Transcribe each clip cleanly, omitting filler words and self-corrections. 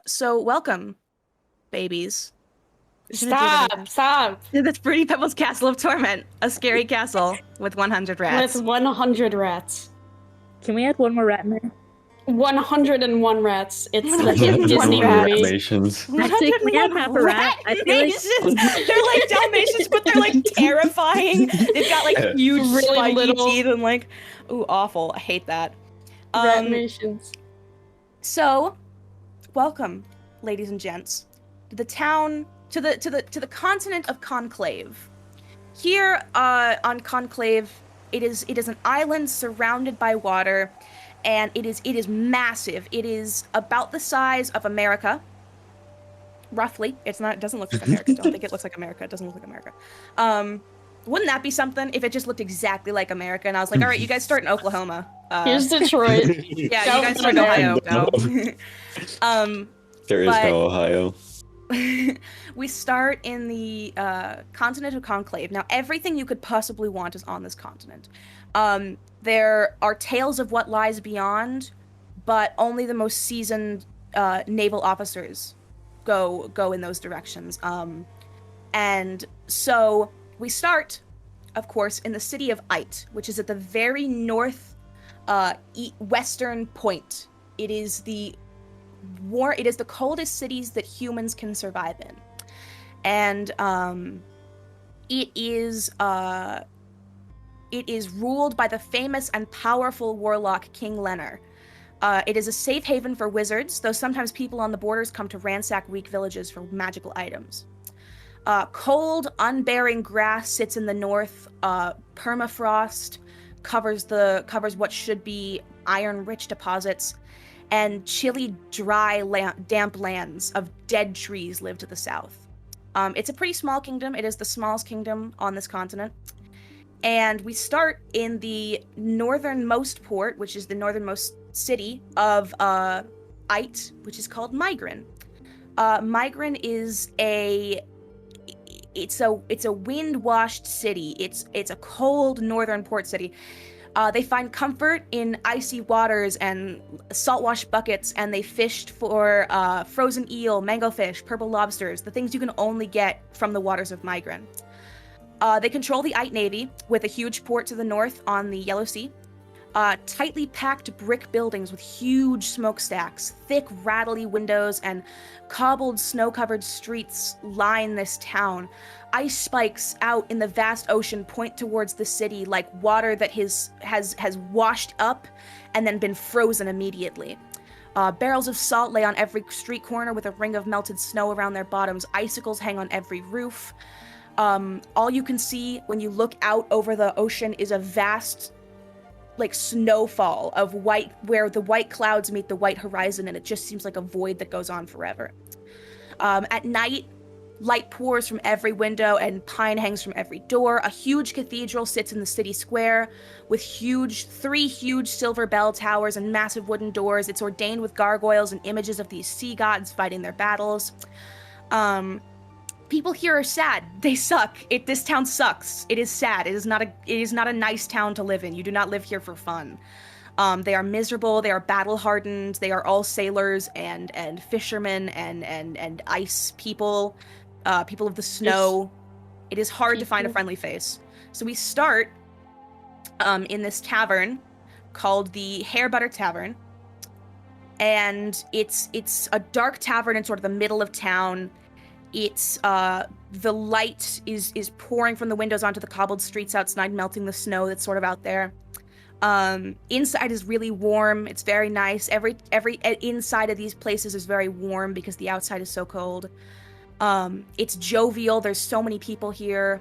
So welcome, babies. Stop. That's Pretty Pebble's Castle of Torment, a scary castle with 100 With rats. 100 rats. Can we add one more rat in there? 101 rats. It's like a 101 Disney rats. movie. Dalmatians. Actually, can we add half a rat? I feel like They're like Dalmatians, but they're like terrifying. They've got like huge Really spiky little. teeth and like, ooh, awful. I hate that. Rat nations. So, welcome, ladies and gents, to the town, to the continent of Conclaive. Here, on Conclaive, it is an island surrounded by water, and it is massive. It is about the size of America, roughly. It doesn't look like America. Don't think it looks like America. It doesn't look like America. Wouldn't that be something if it just looked exactly like America? And I was like, all right, you guys start in Oklahoma. Here's Detroit. Yeah, you guys start in Ohio. Go. There is no Ohio. We start in the continent of Conclaive. Now, everything you could possibly want is on this continent. There are tales of what lies beyond, but only the most seasoned naval officers go in those directions. And so we start, of course, in the city of Ite, which is at the very north western point. It is the coldest cities that humans can survive in. And it is ruled by the famous and powerful warlock King Lennar. It is a safe haven for wizards, though sometimes people on the borders come to ransack weak villages for magical items. Cold, unbearing grass sits in the north. Permafrost covers what should be iron-rich deposits, and chilly, dry, damp lands of dead trees live to the south. It's a pretty small kingdom. It is the smallest kingdom on this continent. And we start in the northernmost port, which is the northernmost city of Ite, which is called Migran. Migran is it's a wind-washed city. It's a cold northern port city. They find comfort in icy waters and salt-washed buckets, and they fished for frozen eel, mango fish, purple lobsters, the things you can only get from the waters of Migran. They control the Ite Navy, with a huge port to the north on the Yellow Sea. Tightly packed brick buildings with huge smokestacks, thick, rattly windows, and cobbled, snow-covered streets line this town. Ice spikes out in the vast ocean point towards the city like water that has washed up and then been frozen immediately. Barrels of salt lay on every street corner with a ring of melted snow around their bottoms. Icicles hang on every roof. All you can see when you look out over the ocean is a vast snowfall of white, where the white clouds meet the white horizon, and it just seems like a void that goes on forever. At night, light pours from every window and pine hangs from every door. A huge cathedral sits in the city square with three huge silver bell towers and massive wooden doors. It's ordained with gargoyles and images of these sea gods fighting their battles. People here are sad. They suck. This town sucks. It is sad. It is not a nice town to live in. You do not live here for fun. They are miserable. They are battle hardened. They are all sailors and fishermen and ice people, people of the snow. It is hard to find a friendly face. So we start in this tavern called the Hair Butter Tavern, and it's a dark tavern in sort of the middle of town. It's the light is pouring from the windows onto the cobbled streets outside, melting the snow that's sort of out there. Inside is really warm. It's very nice. Every inside of these places is very warm because the outside is so cold. It's jovial. There's so many people here.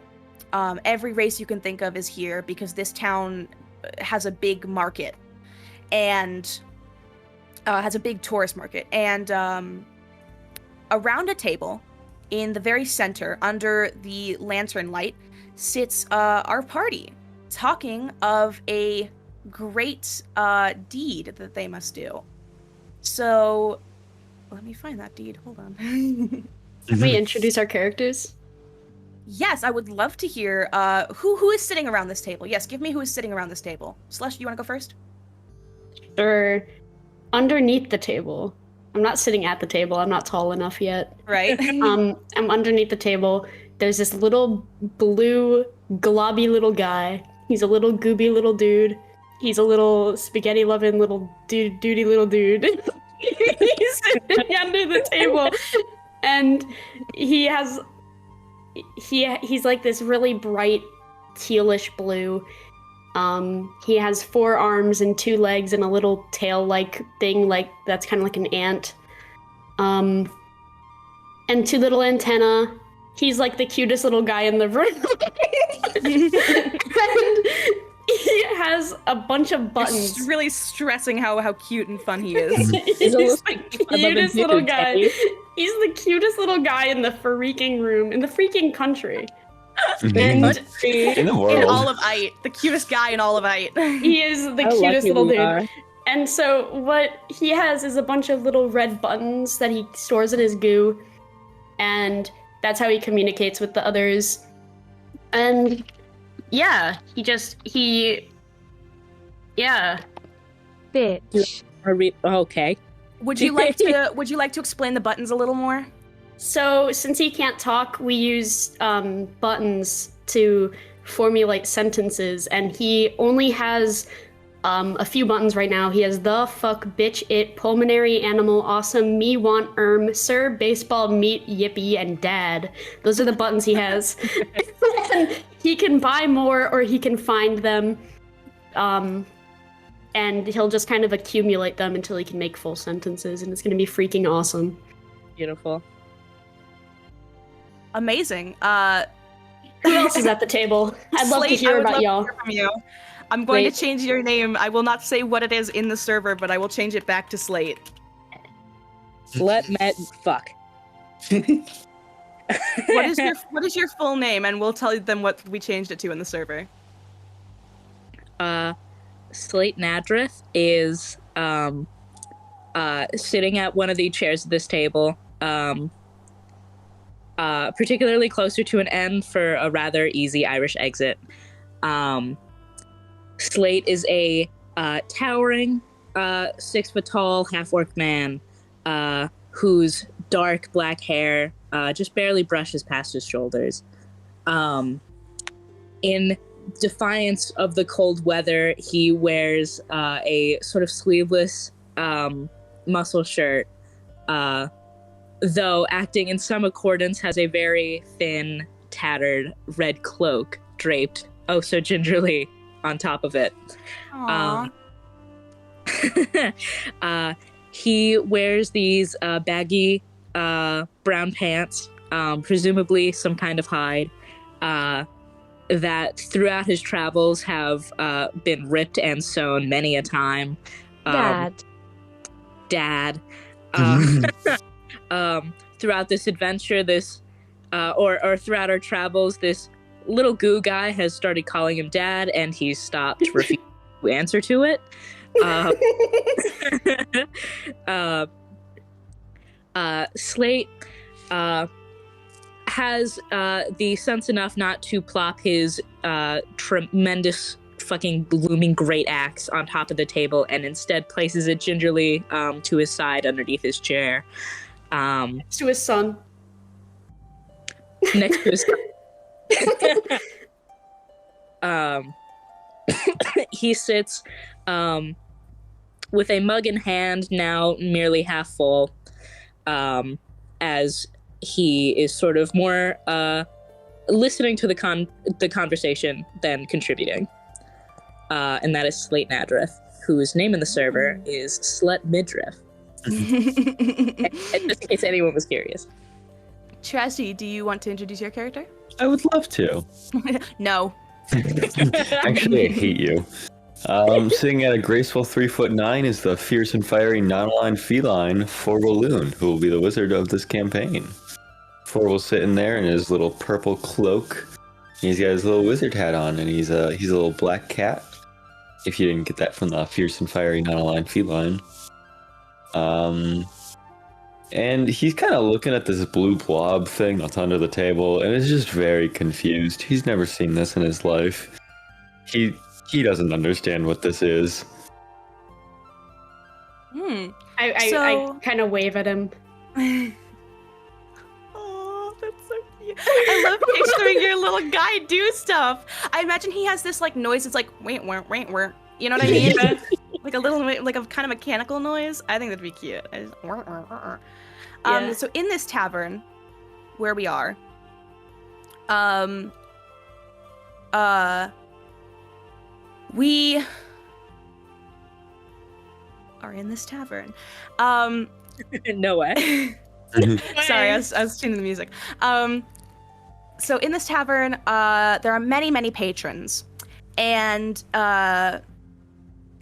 Every race you can think of is here because this town has a big market and has a big tourist market. And around a table, in the very center, under the lantern light, sits our party, talking of a great deed that they must do. So, let me find that deed. Hold on. Can we introduce our characters? Yes, I would love to hear who is sitting around this table. Yes, give me who is sitting around this table. Celeste, you want to go first? Sure. Underneath the table I'm not sitting at the table. I'm not tall enough yet. Right? I'm underneath the table. There's this little blue, globby little guy. He's a little gooby little dude. He's a little spaghetti-loving little duty little dude. He's sitting under the table, and he's like this really bright tealish blue. He has 4 arms and 2 legs and a little tail-like thing, like that's kind of like an ant. And 2 little antennae. He's like the cutest little guy in the room. And he has a bunch of buttons. Just really stressing how cute and fun he is. He's the cutest little guy. Teddy. He's the cutest little guy in the freaking room, in the freaking country. In And the In world. all of Ite. The cutest guy in all of Ite. he is the How cutest lucky little we dude. are. And so what he has is a bunch of little red buttons that he stores in his goo, and that's how he communicates with the others. And yeah, yeah. Bitch. Okay. Would you like to explain the buttons a little more? So since he can't talk, we use buttons to formulate sentences, and he only has a few buttons right now. He has the, fuck, bitch, it, pulmonary, animal, awesome, me, want, sir, baseball, meat, yippee, and dad. Those are the buttons he has. And he can buy more or he can find them. And he'll just kind of accumulate them until he can make full sentences, and it's gonna be freaking awesome. Beautiful. Amazing. Who else is at the table? I'd love to Slate, I hear would about love to y'all. hear from you. I'm going to Slate. change your name. I will not say what it is in the server, but I will change it back to Slate. Let Matt fuck. What is your full name? And we'll tell them what we changed it to in the server. Slate Nadrith is sitting at one of the chairs of this table, particularly closer to an end for a rather easy Irish exit. Slate is a towering 6 foot tall half-orc man whose dark black hair just barely brushes past his shoulders. In defiance of the cold weather, he wears a sort of sleeveless muscle shirt, though acting in some accordance has a very thin, tattered red cloak draped oh so gingerly on top of it. Aww. He wears these baggy brown pants, presumably some kind of hide, that throughout his travels have been ripped and sewn many a time. Dad. Throughout this adventure, or throughout our travels, this little goo guy has started calling him Dad, and he's stopped refusing to answer to it. Slate has the sense enough not to plop his tremendous fucking looming great axe on top of the table, and instead places it gingerly to his side underneath his chair. To his son. Next to his he sits with a mug in hand, now merely half full, as he is sort of more listening to the conversation than contributing. And that is Slate Nadrith, whose name in the server is Slut Midriff. Just in case anyone was curious. Trashy, do you want to introduce your character? I would love to. No. Actually, I hate you. Sitting at a graceful 3'9" is the fierce and fiery non-aligned feline Forwaloon, who will be the wizard of this campaign. Forwell's sitting there in his little purple cloak. He's got his little wizard hat on, and he's a little black cat. If you didn't get that from the fierce and fiery non-aligned feline. And he's kind of looking at this blue blob thing that's under the table, and is just very confused. He's never seen this in his life. He doesn't understand what this is. I kind of wave at him. Oh, that's so cute. I love picturing your little guy do stuff. I imagine he has this like noise. It's like wait, you know what I mean? Like a little, like a kind of mechanical noise. I think that'd be cute. Yeah. So in this tavern, where we are, we are in this tavern. No way. Sorry, I was tuning the music. So in this tavern, there are many, many patrons, and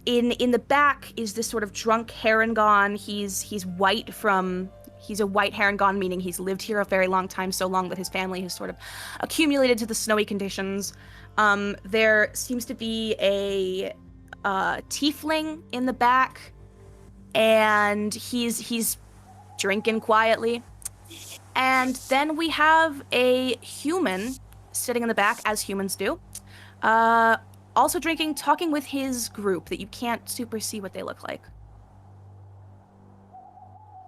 in the back is this sort of drunk Harangon. He's white from. He's a white Harangon, meaning he's lived here a very long time, so long that his family has sort of accumulated to the snowy conditions. There seems to be a tiefling in the back, and he's drinking quietly. And then we have a human sitting in the back, as humans do, also drinking, talking with his group that you can't super see what they look like.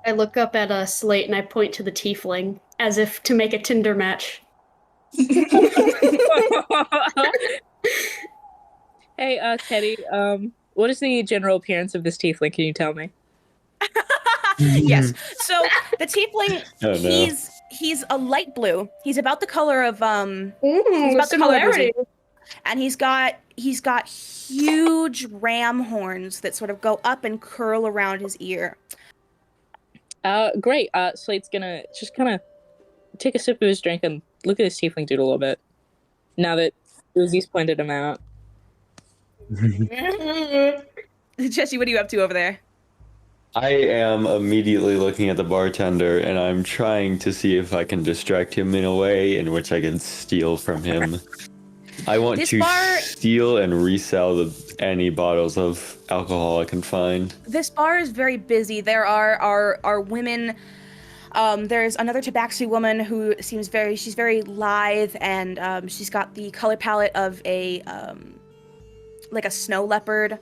I look up at Slate and I point to the tiefling, as if to make a Tinder match. Hey, Teddy, what is the general appearance of this tiefling? Can you tell me? Yes. So the tiefling, Oh, no. he's a light blue. He's about the color of Ooh, about the color of similarity. Brizzy. And he's got huge ram horns that sort of go up and curl around his ear. Great. Slate's gonna just kind of take a sip of his drink and look at this tiefling dude a little bit. Now that Uzi's pointed him out. Jesse, what are you up to over there? I am immediately looking at the bartender, and I'm trying to see if I can distract him in a way in which I can steal from him. I want This to bar- steal and resell any bottles of alcohol I can find. This bar is very busy. There are women. There's another tabaxi woman who she's very lithe, and she's got the color palette of a like a snow leopard.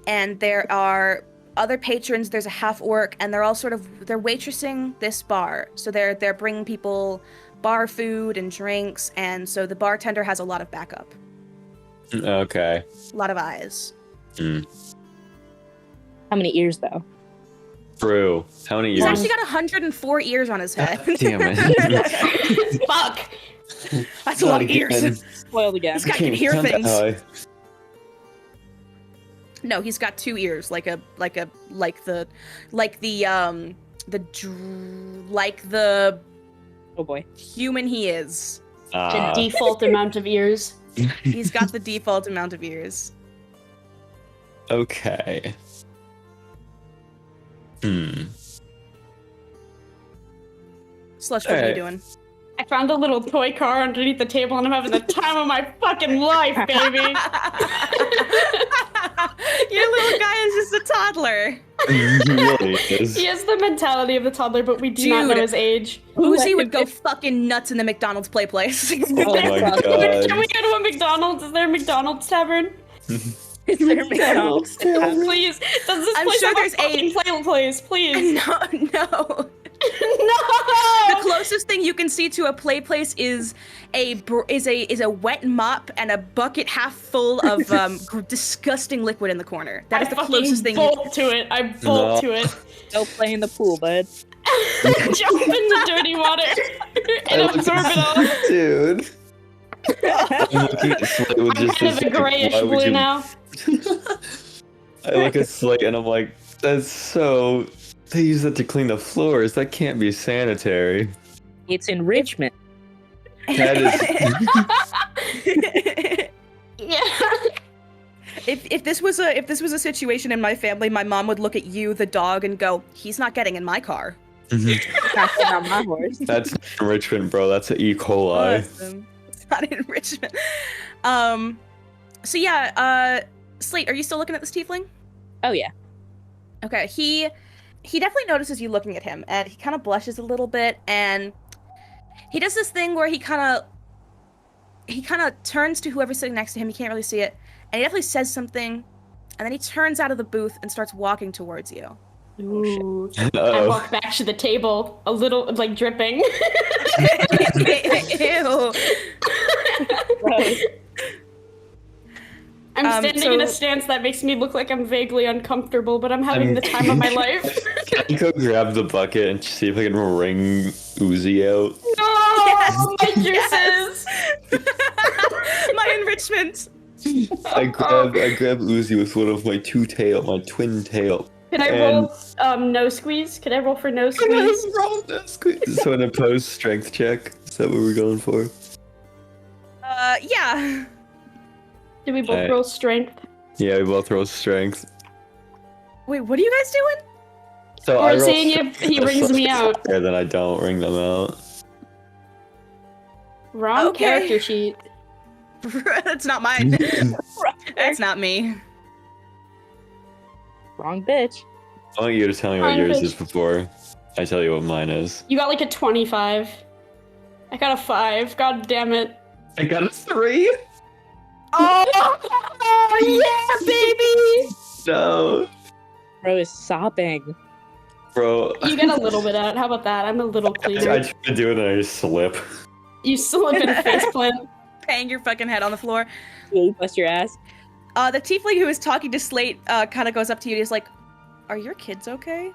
And there are other patrons. There's a half orc, and they're all they're waitressing this bar. So they're bringing people bar food and drinks, and so the bartender has a lot of backup, Okay. a lot of eyes. How many ears, though? True. How many He's years? actually got 104 ears on his head. Damn it. Fuck. That's a lot of ears. Spoiled again. This guy can hear Count that things. high. No, he's got 2 ears, like the Oh boy. human he is. The default amount of ears. He's got the default amount of ears. Okay. Slush, what are you Alright. doing? I found a little toy car underneath the table and I'm having the time of my fucking life, baby. Your little guy is just a toddler. He really is. He has the mentality of the toddler, but we do not know Dude. his age. Uzi would go fucking nuts in the McDonald's play place. Oh my Can god. we go to a McDonald's? Is there a McDonald's tavern? Is there McDonald's? Please. Does this I'm place sure have there's a fucking play place? Please. No. No! The closest thing you can see to a play place is a wet mop and a bucket half full of disgusting liquid in the corner. That is the closest thing. bolt to it. I bolt No. to it. Go play in the pool, bud. Jump in the dirty water and absorb it all. Dude. I'm looking at Slate with I'm just kind of this, a like, grayish why would blue you- now. I look at Slate and I'm like, that's so. They use that to clean the floors. That can't be sanitary. It's enrichment. That Yeah. If this was a situation in my family, my mom would look at you, the dog, and go, "He's not getting in my car." is. Not on my horse. That's not enrichment, bro. That's an E. coli. Awesome. It's not enrichment. So yeah, Slate, are you still looking at this tiefling? Oh yeah. Okay, he definitely notices you looking at him, and he kind of blushes a little bit, and he does this thing where he kind of turns to whoever's sitting next to him. You can't really see it, and he definitely says something, and then he turns out of the booth and starts walking towards you. Ooh. I Uh-oh. walk back to the table, a little, like, dripping. Ew. I'm standing in a so- stance that makes me look like I'm vaguely uncomfortable, but I'm having the time of my life. Can I go grab the bucket and see if I can wring Uzi out? Oh, my Yes. juices! My enrichment. I grab Uzi with one of my twin tail. Can I roll no squeeze? Can I roll for no squeeze? So an opposed strength check. Is that what we're going for? Yeah. Do we both Alright. roll strength? Yeah, we both roll strength. Wait, what are you guys doing? So Or roll seeing strength, if he rings me out. and then I don't ring them out. Wrong Okay. character sheet. That's not mine. That's not me. Wrong bitch. I want you to tell me what Fine, yours bitch. is before I tell you what mine is. You got like a 25. I got a 5. God damn it. I got a 3. Oh, yeah, baby! No, Bro is sobbing. bro. You get a little bit out. How about that? I'm a little I cleaner. try to do it and I just slip. You slip and faceplant. Bang your fucking head on the floor. Yeah, you bust your ass. The tiefling who is talking to Slate kind of goes up to you and is like, "Are your kids okay?"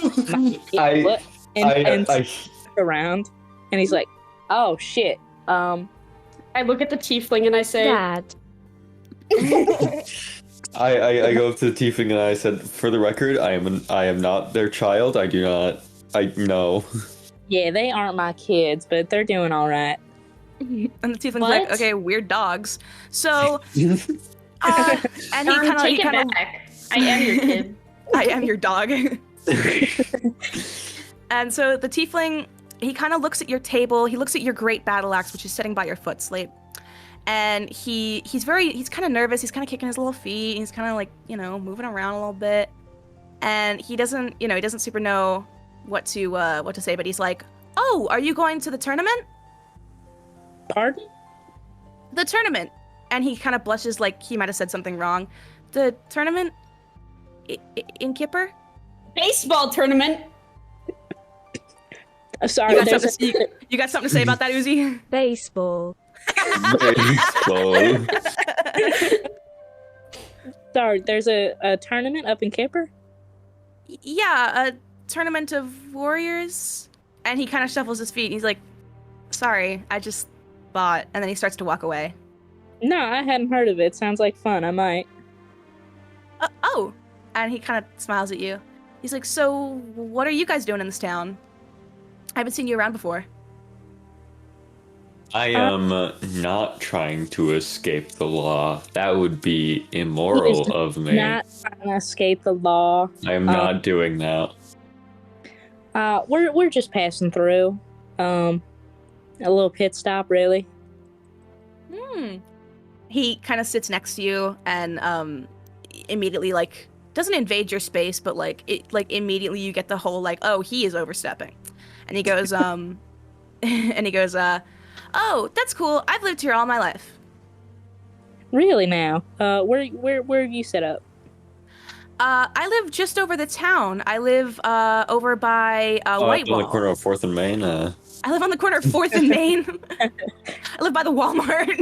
What? And I around, and he's like, "Oh shit." I look at the tiefling and I say, Dad. I go up to the tiefling and I said, for the record, I am not their child. I know. Yeah, they aren't my kids, but they're doing all right. And the tiefling's What? like, "Okay, weird dogs." So, and he take kind it of, back. I am your kid. I am your dog. And so the tiefling, he kind of looks at your table. He looks at your great battle axe, which is sitting by your foot, Slate. And he's kind of nervous. He's kind of kicking his little feet. He's kind of like, moving around a little bit. And he doesn't super know what to say. But he's like, "Oh, are you going to the tournament?" Pardon? The tournament. And he kind of blushes like he might have said something wrong. The tournament in Kipper? Baseball tournament. Sorry, You got, there's something, you got something to say about that, Uzi? Baseball. Baseball. sorry, there's a tournament up in Kipper? Yeah, a tournament of warriors. And he kind of shuffles his feet. And he's like, "Sorry, I just thought." And then he starts to walk away. No, I hadn't heard of it. Sounds like fun. I might. Oh. And he kind of smiles at you. He's like, "So, what are you guys doing in this town? I haven't seen you around before." I am not trying to escape the law. That would be immoral of me. Not trying to escape the law. I am not doing that. We're just passing through. A little pit stop, really. He kind of sits next to you and immediately doesn't invade your space, but immediately you get the whole "Oh, he is overstepping." And he goes "Oh, that's cool. I've lived here all my life." Really now? Where are you set up? I live just over the town. I live over by On the Whitewall. corner of 4th and Main. I live on the corner of 4th and Main. I live by the Walmart.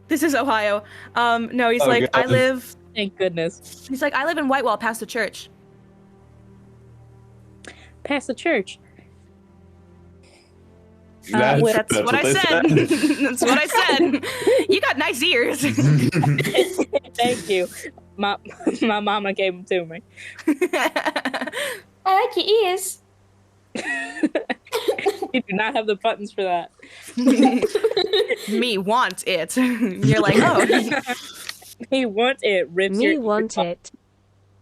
This is Ohio. No, he's Oh, like, God. I live Thank goodness. in Whitewall past the church. Past the church. That's what I they said. That's what I said. You got nice ears. Thank you. My mama gave them to me. I like your ears. You do not have the buttons for that. Me want it. You're like, "Oh, He wants it. Rips Me your want it.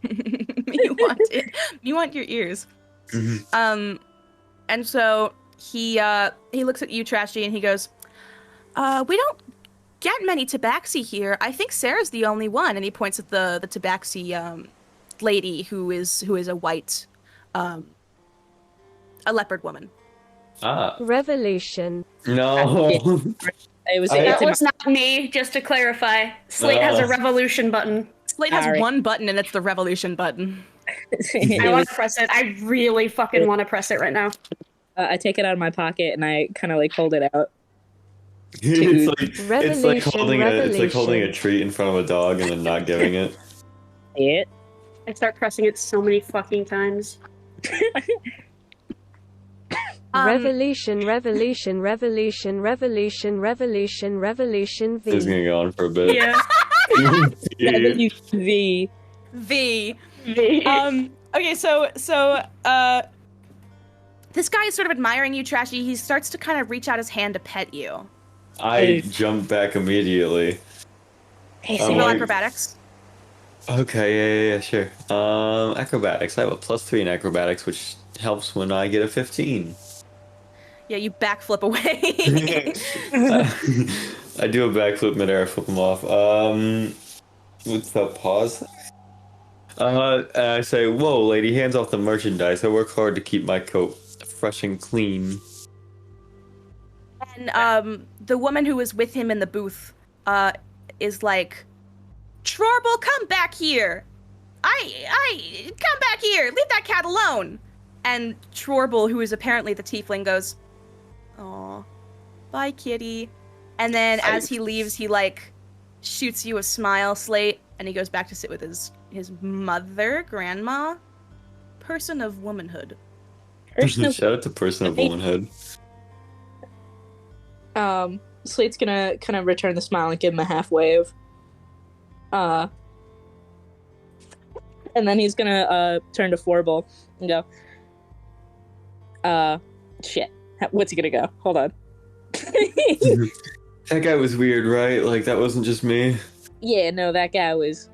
me want it. You want your ears." And so he looks at you, Trashy, and he goes, "We don't get many tabaxi here. I think Sarah's the only one." And he points at the tabaxi lady who is a white a leopard woman. Revolution. No. It was. That That was not me, just to clarify. Slate has a revolution button. Slate has Alright. one button, and it's the revolution button. I want to press it. I really fucking want to press it right now. I take it out of my pocket and I kind of like hold it out. it's like holding a treat in front of a dog and then not giving it. It. I start pressing it so many fucking times. Revolution V. It's gonna go on for a bit. Yeah. V. V. Okay, so this guy is sort of admiring you, Trashy. He starts to kind of reach out his hand to pet you. I jump back immediately. Hey, I'm Roll like- acrobatics. Okay, yeah, sure. Acrobatics. I have a +3 in acrobatics, which helps when I get a 15. Yeah, you backflip away. I do a backflip midair, flip them off. Without pause. And I say, "Whoa, lady, hands off the merchandise. I work hard to keep my coat fresh and clean." And the woman who was with him in the booth is like, "Trorble, come back here! I come back here! Leave that cat alone!" And Trorble, who is apparently the tiefling, goes, "Aw, bye, kitty." And then as he leaves, he like shoots you a smile, Slate, and he goes back to sit with his mother, grandma, person of womanhood. Shout out to person of womanhood. Slate's gonna kind of return the smile and give him a half wave. And then he's gonna turn to Forble and go, shit. What's he gonna go? Hold on. That guy was weird, right? Like, that wasn't just me. Yeah, no, that guy was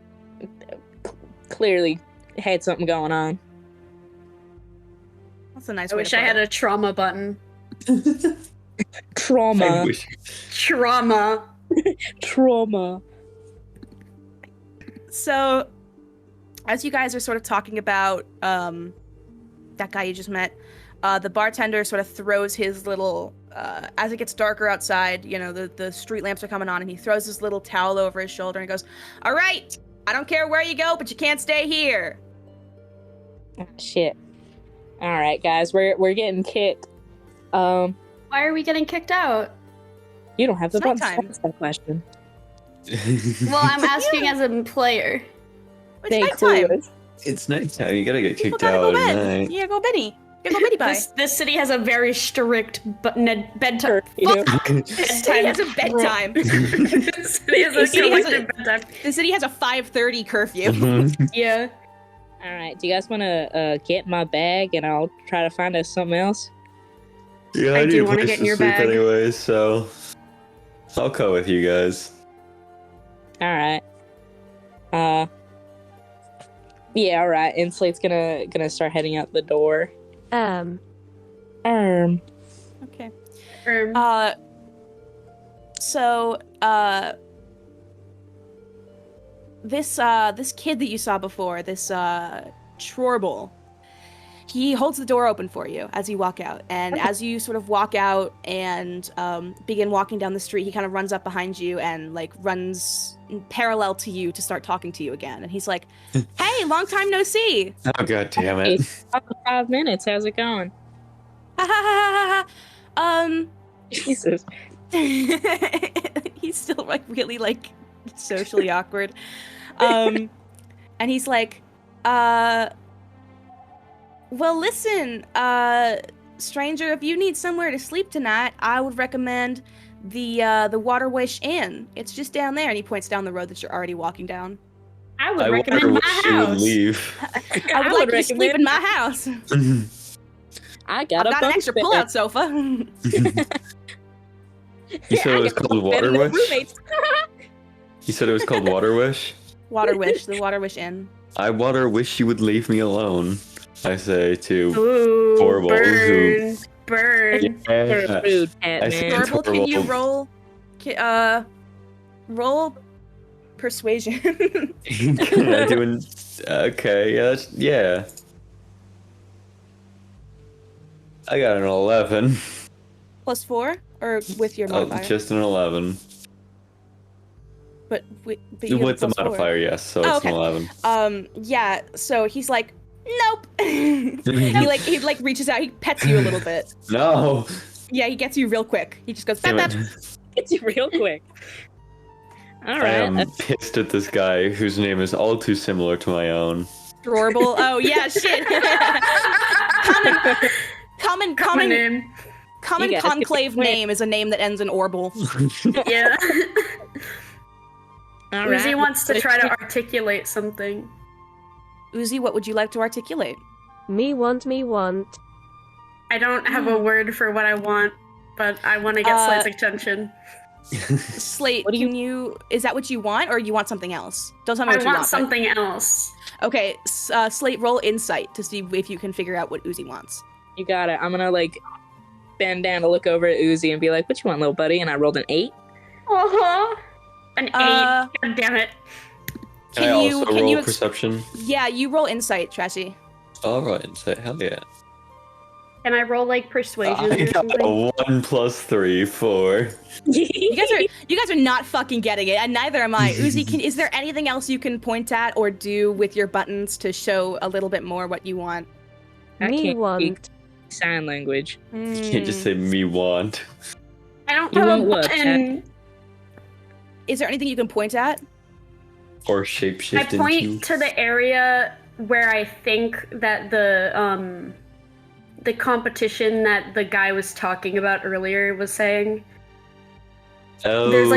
clearly had something going on. That's a nice I way wish to I put had it. a trauma button. Trauma. I wish. Trauma. Trauma. So, as you guys are sort of talking about that guy you just met, the bartender sort of throws his little, as it gets darker outside, you know, the street lamps are coming on, and he throws his little towel over his shoulder and goes, "All right, I don't care where you go, but you can't stay here." Oh, shit. All right, guys, we're getting kicked. Why are we getting kicked out? You don't have the It's buttons to nighttime. ask that question. Well, I'm asking as a player. It's They nighttime. clueless. It's nighttime. You gotta get People kicked gotta go out at bed. night. Yeah, go Benny. Yeah, go Benny bye. This city has a very strict bedtime. You. This city has a bedtime. This city has a City has a- collective bedtime. The city has a 5:30 curfew. Yeah. All right, do you guys want to get in my bag and I'll try to find us something else? Yeah, I I do need a wanna place get in to your sleep bag. anyway, so I'll go with you guys. All right. Yeah, all right. And Slate's gonna start heading out the door. Um, Okay. So, this kid that you saw before, this Trorble, he holds the door open for you as you walk out. And as you sort of walk out and begin walking down the street, he kind of runs up behind you and like runs parallel to you to start talking to you again. And he's like, "Hey, long time no see." Oh, god damn it. 5 minutes. How's it going? Ha ha ha ha ha. Jesus. He's still like really like socially awkward. And he's like, well, listen, stranger, if you need somewhere to sleep tonight, I would recommend the Waterwish Inn. It's just down there. And he points down the road that you're already walking down. I would I recommend wonder my what she would house. leave. I would like you to sleep in my house. I I've got a got an extra bunk pull-out sofa. You said it was called Waterwish? Roommates. You said it was called Waterwish? Waterwish, the Waterwish Inn. I wish you would leave me alone, I say to Ooh, Horrible, burn, burn. Yeah. Rude, I see. man. Dorval, can you horrible. roll persuasion? Doing okay, yeah. I got an 11. +4 or with your Oh, modifier? just an 11. But you have With the plus 4. modifier, yes. So Oh, it's okay. an 11. Yeah. So he's like, nope. he reaches out. He pets you a little bit. No. Yeah, he gets you real quick. He just goes, Damn bap, it. bap. It's real quick. All I right. am pissed at this guy whose name is all too similar to my own. Adorable. Oh yeah, shit. common name. You guys conclaive get the name is a name that ends in orbital. Yeah. All Uzi right. wants to try to articulate something. Uzi, what would you like to articulate? Me want. I don't have a word for what I want, but I want to get Slate's attention. Slate, What do is that what you want, or you want something else? Don't tell me I what you want want. something else. Okay, Slate, roll insight to see if you can figure out what Uzi wants. You got it. I'm gonna bend down to look over at Uzi and be like, "What you want, little buddy?" And I rolled an 8. Uh-huh. An 8. God damn it. Can I also roll perception? Yeah, you roll insight, Trashy. Alright, so hell yeah. Can I roll persuasion I or got something? a 1 + 3, 4. You guys are not fucking getting it, and neither am I. Uzi, is there anything else you can point at or do with your buttons to show a little bit more what you want? I Me can't want. speak sign language. You can't just say me want. I don't You have a want what, button. Is there anything you can point at? Or shapeshift I point into. to the area where I think that the competition that the guy was talking about earlier was saying. Oh. There's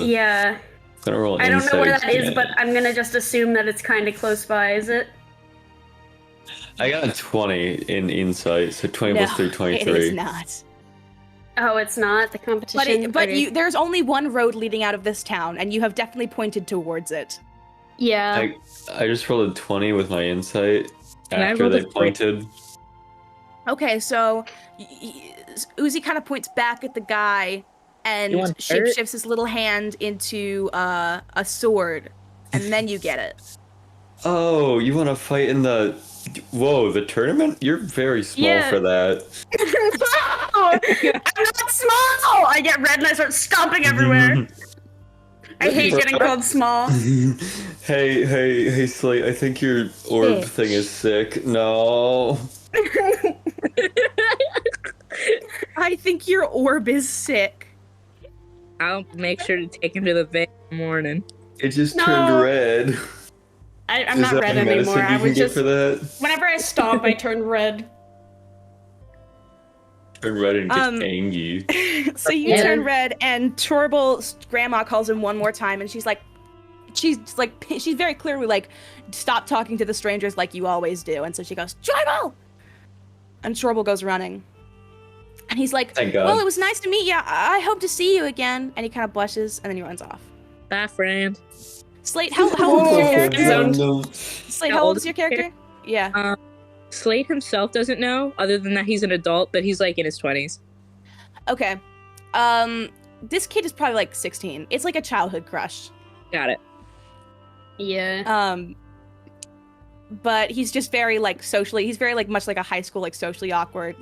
yeah. Gonna roll I don't know where insight that is, again. but I'm gonna just assume that it's kind of close by, is it? I got a 20 in insight, so 20 No, plus 3, 23. it is not. Oh, it's not the competition. But Okay. there's only one road leading out of this town, and you have definitely pointed towards it. Yeah. I just rolled a 20 with my insight And I after rolled a they pointed. Okay, so Uzi kind of points back at the guy and You want dirt? shapeshifts his little hand into a sword, and then you get it. Oh, you want to fight in the... Whoa, the tournament? You're very small Yeah. for that. I'm not small! I get red and I start stomping everywhere. I hate getting called small. Hey, Slate, I think your orb Bitch. thing is sick. No. I think your orb is sick. I'll make sure to take him to the vet in the morning. It just No. turned red. I'm Is not that red any medicine anymore. you I can was get just. for that? Whenever I stomp, I turn red. Turn red and get Um, angry. So you Yeah. turn red, and Torbal's grandma calls him one more time, and she's very clearly like, stop talking to the strangers like you always do. And so she goes, Torbal! And Torbal goes running. And he's like, Thank God. well, it was nice to meet you. I hope to see you again. And he kind of blushes, and then he runs off. Bye, friend. Slate, how old is your character? Whoa. Slate, How how old old is your character? Yeah. Slade himself doesn't know, other than that he's an adult, but he's in his 20s. Okay. This kid is probably 16. It's like a childhood crush. Got it. Yeah. But he's just very socially. He's very much like a high school socially awkward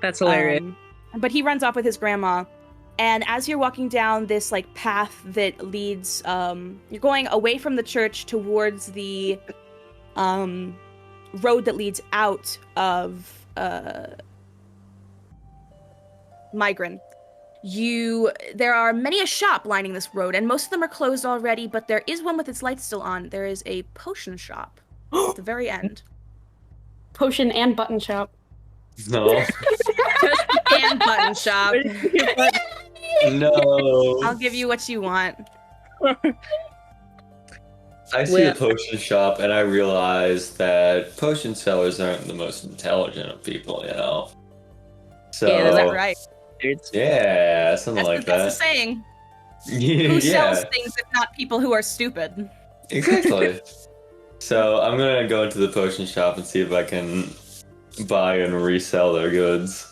That's hilarious. But he runs off with his grandma, and as you're walking down this path that leads, you're going away from the church towards the road that leads out of Migran. There are many a shop lining this road, and most of them are closed already, but there is one with its lights still on. There is a potion shop at the very end. Potion and button shop. No. And button shop. No. I'll give you what you want. I see the potion shop and I realize that potion sellers aren't the most intelligent of people, you know? So, Yeah, Is that right? yeah, something like That's the that. saying. Yeah, Who sells things if not people who are stupid? exactly. So I'm gonna go into the potion shop and see if I can buy and resell their goods.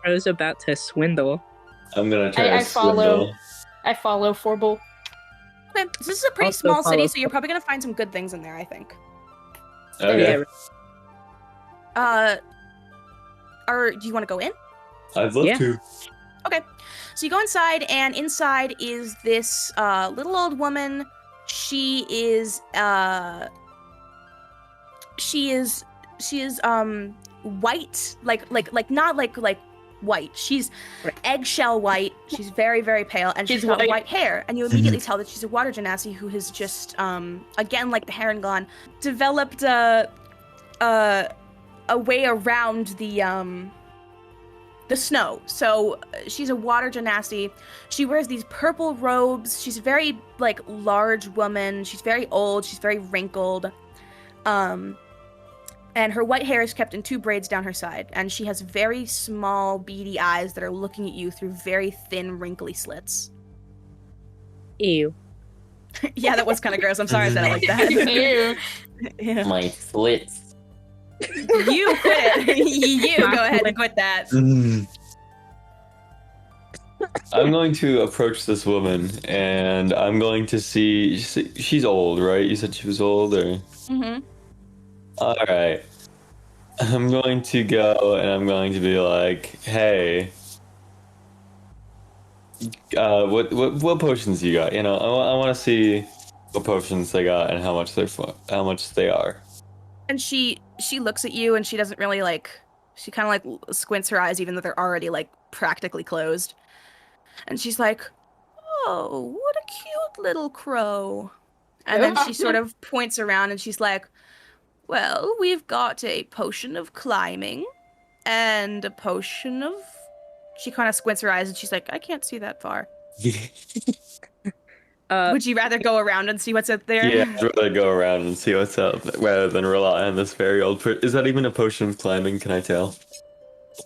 I was about to swindle. I'm gonna try I to follow. swindle. I follow Forble. Okay, so this is a pretty Also small city, follow- so you're probably gonna find some good things in there, I think. Okay, Yeah, Do you want to go in? I'd love Yeah. to. Okay, so you go inside, and inside is this little old woman. She is white, like not like white. She's eggshell white. She's very, very pale, and she's got white hair. And you immediately tell that she's a water genasi who has just again, like the Herringon, developed a way around the snow. So she's a water genasi. She wears these purple robes. She's a very like large woman. She's very old. She's very wrinkled. And her white hair is kept in 2 braids down her side, and she has very small, beady eyes that are looking at you through very thin, wrinkly slits. Ew. Yeah, that was kind of gross. I'm sorry I said it like that. Ew. Yeah. My slits. You quit it. You go ahead and quit that. I'm going to approach this woman, and I'm going to see. She's old, right? You said she was old, or? Mm-hmm. All right. I'm going to go, and I'm going to be like, "Hey, what potions you got? You know, I want to see what potions they got and how much they are." And she looks at you, and she doesn't really like. She kind of like squints her eyes, even though they're already like practically closed. And she's like, "Oh, what a cute little crow." And then she sort of points around, and she's like, "Well, we've got a potion of climbing and a potion of..." She kind of squints her eyes, and she's like, "I can't see that far." Would you rather go around and see what's up there? Yeah, I'd rather go around and see what's up rather than rely on this very old. Is that even a potion of climbing? Can I tell?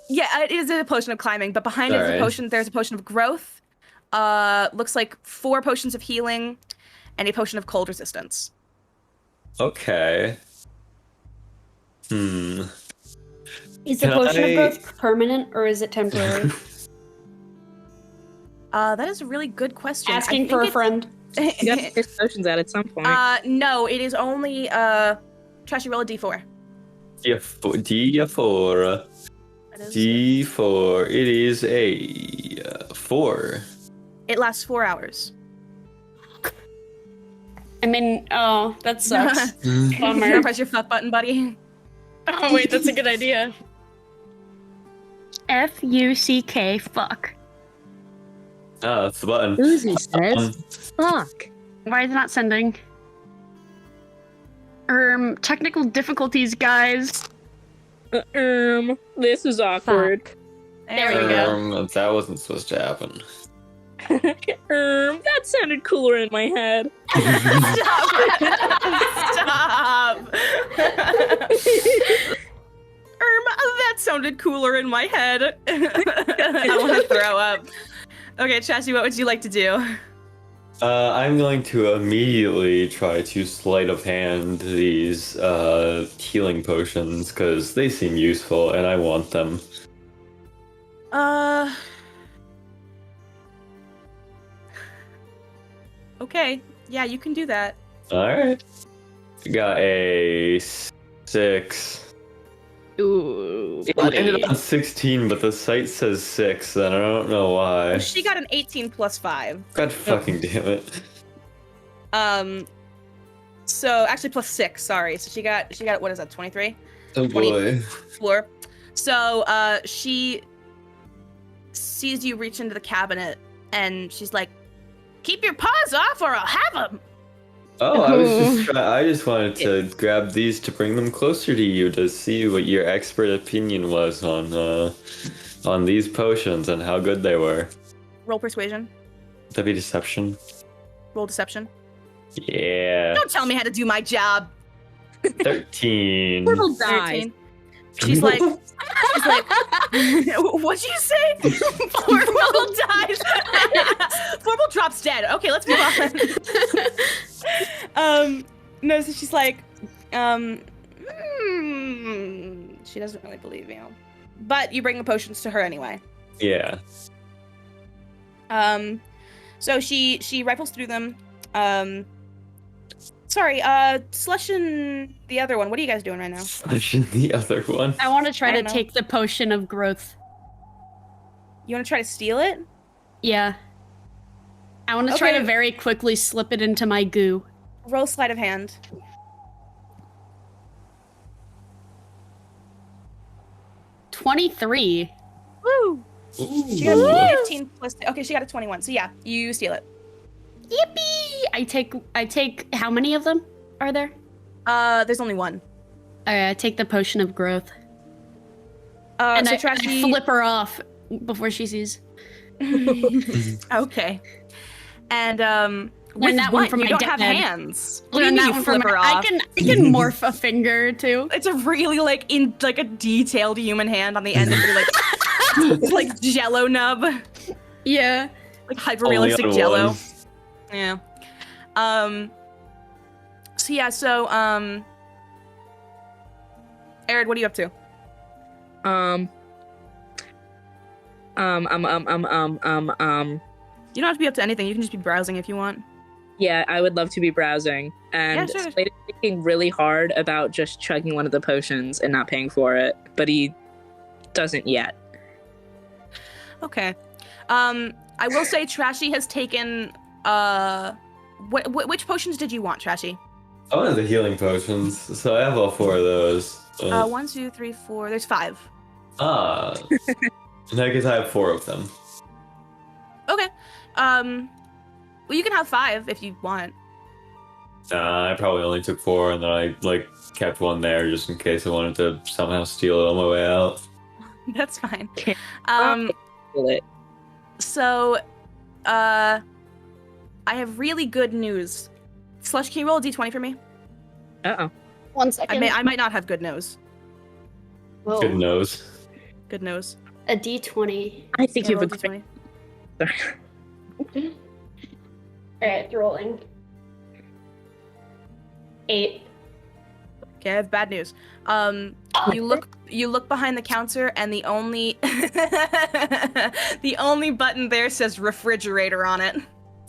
Yeah, it is a potion of climbing, but behind it is a potion. There's a potion of growth. Looks like 4 potions of healing, and a potion of cold resistance. Okay. Is the Can potion I- of growth permanent, or is it temporary? That is a really good question. I Asking think for a it's- friend. You got to pick potions out at some point. No, it is only Trashy, roll a d4. D4. That is- D4. It is a 4. It lasts 4 hours. I mean, oh, that sucks. You Bummer. wanna press your fuck button, buddy? Oh wait, that's a good idea. F-U-C-K, fuck. Ah, that's the button. Uzi says, fuck. Why is it not sending? Technical difficulties, guys. This is awkward. Fuck. There we go. That wasn't supposed to happen. That sounded cooler in my head. Stop! Stop! That sounded cooler in my head. I want to throw up. Okay, Chassie, what would you like to do? I'm going to immediately try to sleight of hand these healing potions because they seem useful and I want them. Okay. Yeah, you can do that. Alright. Got a 6. Ooh, It landed on 16, but the site says 6, and I don't know why. She got an 18 plus 5. God fucking damn it. So actually plus 6, sorry. So she got what is that, 23? Oh boy. 4. So she sees you reach into the cabinet, and she's like, "Keep your paws off or I'll have them." Oh, I just wanted to grab these to bring them closer to you to see what your expert opinion was on these potions and how good they were. Roll persuasion. Would that be deception? Roll deception. Yeah. Don't tell me how to do my job. 13. Little dies. 13. She's like, what'd you say? Formal dies. Formal drops dead. Okay, let's move on. No, so she's like, she doesn't really believe you. But you bring the potions to her anyway. Yeah. So she rifles through them. Sorry, Slush and the other one, what are you guys doing right now? The other one. I want to try I to don't know. take the potion of growth. You want to try to steal it? Yeah. I want to try Okay. to very quickly slip it into my goo. Roll sleight of hand. 23. Woo! She got 15 plus. Okay, she got a 21. So yeah, you steal it. Yippee! I take how many of them are there? There's only one. I take the potion of growth. And And so I Trashy. flip her off before she sees. Okay. And with that one what? from You my don't have dad. hands. What do you Learn mean that you one flip from her I off? can morph a finger too. It's a really like a detailed human hand on the end of your like Jello nub, Yeah. like hyper Only realistic on Jello. one. Yeah. So yeah. So Arid, what are you up to? You don't have to be up to anything. You can just be browsing if you want. Yeah, I would love to be browsing. And Yeah, sure. Slade is thinking really hard about just chugging one of the potions and not paying for it, but he doesn't yet. Okay. I will say Trashy has taken which potions did you want, Trashy? I wanted the healing potions, so I have all 4 of those. 1, 2, 3, 4. There's 5. Ah. And I guess I have 4 of them. Okay. Well, you can have 5 if you want. I probably only took 4, and then I kept one there just in case I wanted to somehow steal it on my way out. That's fine. Feel it. So, I have really good news. Slush, can you roll a d20 for me? Uh-oh. 1 second. I might not have good nose. Whoa. Good nose. Good nose. A D20. I think Yeah, you roll have a a d20. Alright, rolling. 8. Okay, I have bad news. You look behind the counter, and the only the only button there says refrigerator on it.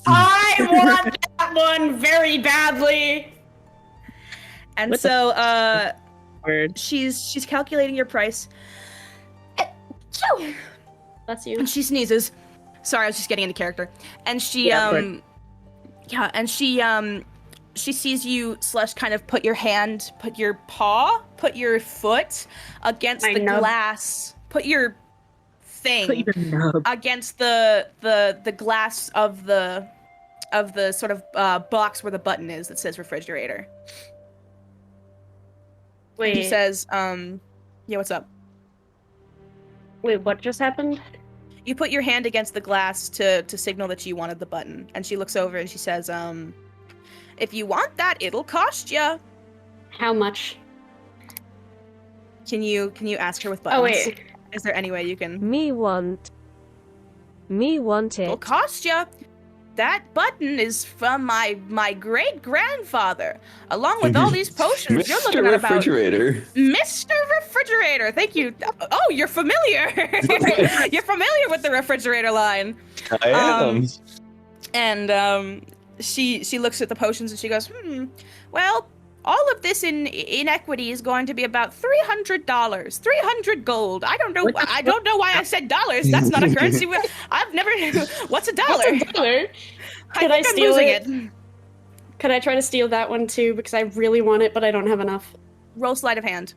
I want that one very badly. And What the so Word. she's calculating your price, That's you. and she sneezes. Sorry, I was just getting into character. And she Yeah, of course. yeah, and she sees you, Slush, kind of put your hand, put your paw, put your foot against My the nub. glass, put your thing Put your nub. against the glass of the sort of box where the button is that says refrigerator. Wait, She says, yeah, what's up? wait, what just happened? You put your hand against the glass to signal that you wanted the button, and she looks over and she says, if you want that, it'll cost ya. How much? Can you ask her with buttons? Oh, wait. Is there any way you can? Me want It'll it. cost ya. That button is from my great grandfather, along with all these potions. You're Mr. looking at about Refrigerator. Mr. Refrigerator. Thank you. Oh, you're familiar. You're familiar with the refrigerator line. I am. And she looks at the potions and she goes, well, all of this in equity is going to be about $300, 300 gold. I don't know why I said dollars. That's not a currency. I've never. What's a dollar? Could I think I'm steal losing it? Could I try to steal that one too? Because I really want it, but I don't have enough. Roll sleight of hand.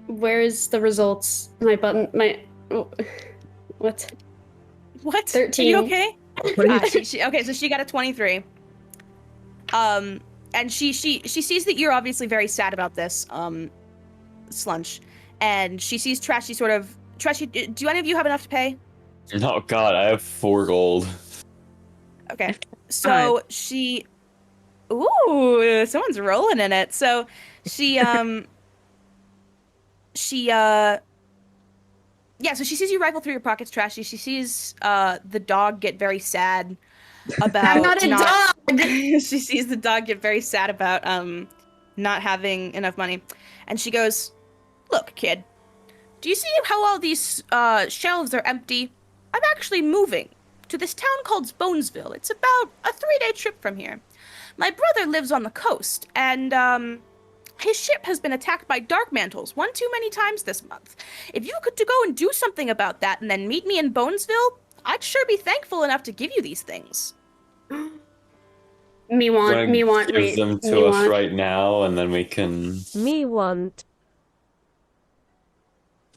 Where's the results? My button. Oh, what? What? 13. Are you okay? Okay, so she got a 23. And she sees that you're obviously very sad about this, Slunch. And she sees Trashy sort of... Trashy, do any of you have enough to pay? Oh god, I have 4 gold. Okay. So she... Ooh, someone's rolling in it. So she, yeah, so she sees you rifle through your pockets, Trashy. She sees the dog get very sad about I'm not a dog! she sees the dog get very sad about not having enough money. And she goes, look, kid, do you see how all these shelves are empty? I'm actually moving to this town called Bonesville. It's about a 3-day trip from here. My brother lives on the coast, and his ship has been attacked by dark mantles one too many times this month. If you could to go and do something about that and then meet me in Bonesville, I'd sure be thankful enough to give you these things. Me want. Give them to us right now, and then we can. Me want.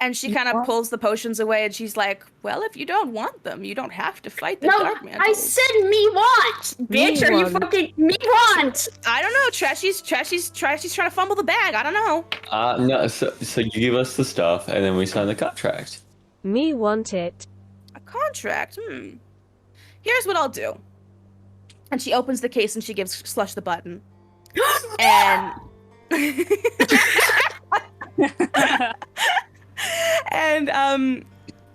And she kind of pulls the potions away, and she's like, "Well, if you don't want them, you don't have to fight the No, dark mantles." I said me want, bitch. Are you want. fucking me want? I don't know. Trashy's trying to fumble the bag. I don't know. No, so you give us the stuff, and then we sign the contract. Me want it. A contract. Here's what I'll do. And she opens the case and she gives Slush the button. And and